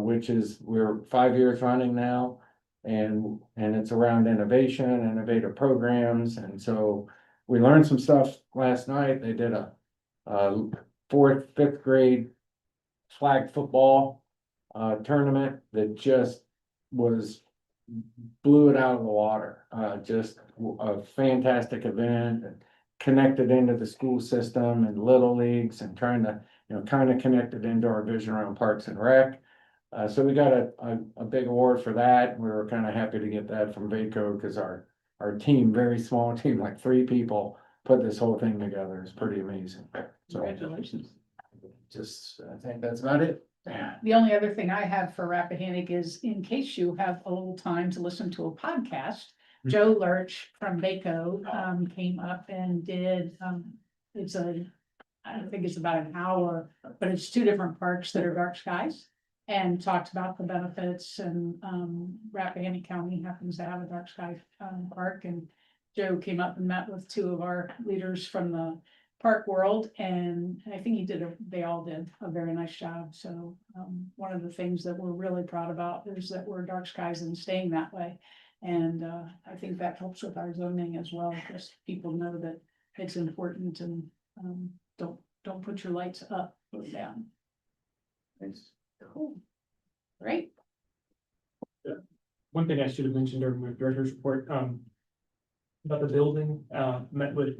which is, we're 5 years running now, and it's around innovation, innovative programs, and so we learned some stuff last night. They did a 4th, 5th grade flag football tournament that just blew it out of the water. Just a fantastic event, and connected into the school system and little leagues, and trying to, kind of connected into our vision around Parks and Rec. So we got a big award for that. We were kind of happy to get that from VACO, because our team, very small team, like 3 people, put this whole thing together. It's pretty amazing. So Congratulations. I think that's about it. The only other thing I have for Rappahannock is, in case you have a little time to listen to a podcast, Joe Lurch from VACO came up and did, I don't think it's about an hour, but it's 2 different parks that are dark skies, and talked about the benefits, and Rappahannock County happens to have a dark sky park, and Joe came up and met with 2 of our leaders from the park world, and I think they all did a very nice job. So one of the things that we're really proud about is that we're dark skies and staying that way. And I think that helps with our zoning as well, because people know that it's important, and don't put your lights up or down. It's cool. Great. One thing I should have mentioned during my director's report, about the building, met with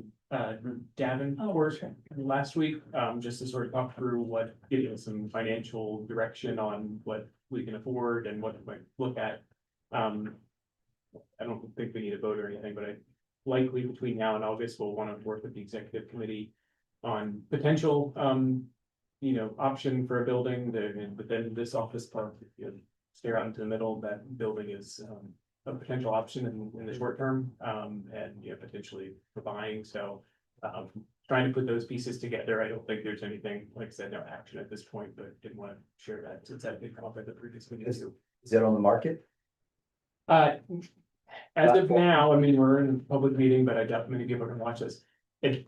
Davenport last week, just to sort of talk through getting some financial direction on what we can afford and what we might look at. I don't think we need a vote or anything, but likely between now and August, we'll want to work with the executive committee on potential, option for a building within this office park. If you stare out into the middle, that building is a potential option in the short term, and potentially for buying. So trying to put those pieces together. I don't think there's anything, like I said, no action at this point, but didn't want to share that since that did come up at the previous meeting. Is that on the market? As of now, I mean, we're in a public meeting, but I doubt many people are gonna watch this.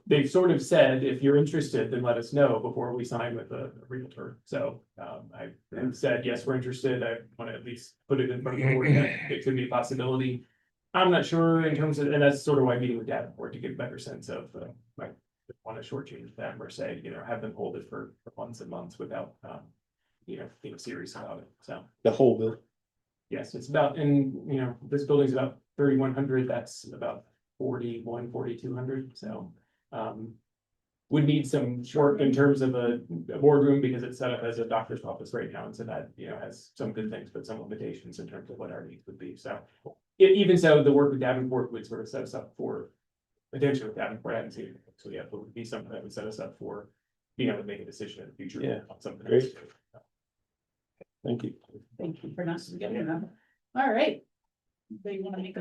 They've sort of said, if you're interested, then let us know before we sign with a realtor. So I have said, yes, we're interested. I want to at least put it in front of the board that it could be a possibility. I'm not sure in terms of, and that's sort of why meeting with Davenport to get a better sense of, I want to shortchange them or say, have them hold it for months and months without, being serious about it. So The whole bill. yes, it's about, and this building's about 3,100. That's about 4,200. So would need some short in terms of a boardroom, because it's set up as a doctor's office right now, and so that has some good things, but some limitations in terms of what our needs would be. So even so, the work with Davenport would sort of set us up for potentially with Davenport. I haven't seen it, so yeah, it would be something that would set us up for being able to make a decision in the future. Yeah, on something great. else. Thank you. Thank you for not forgetting them. All right. They want to make a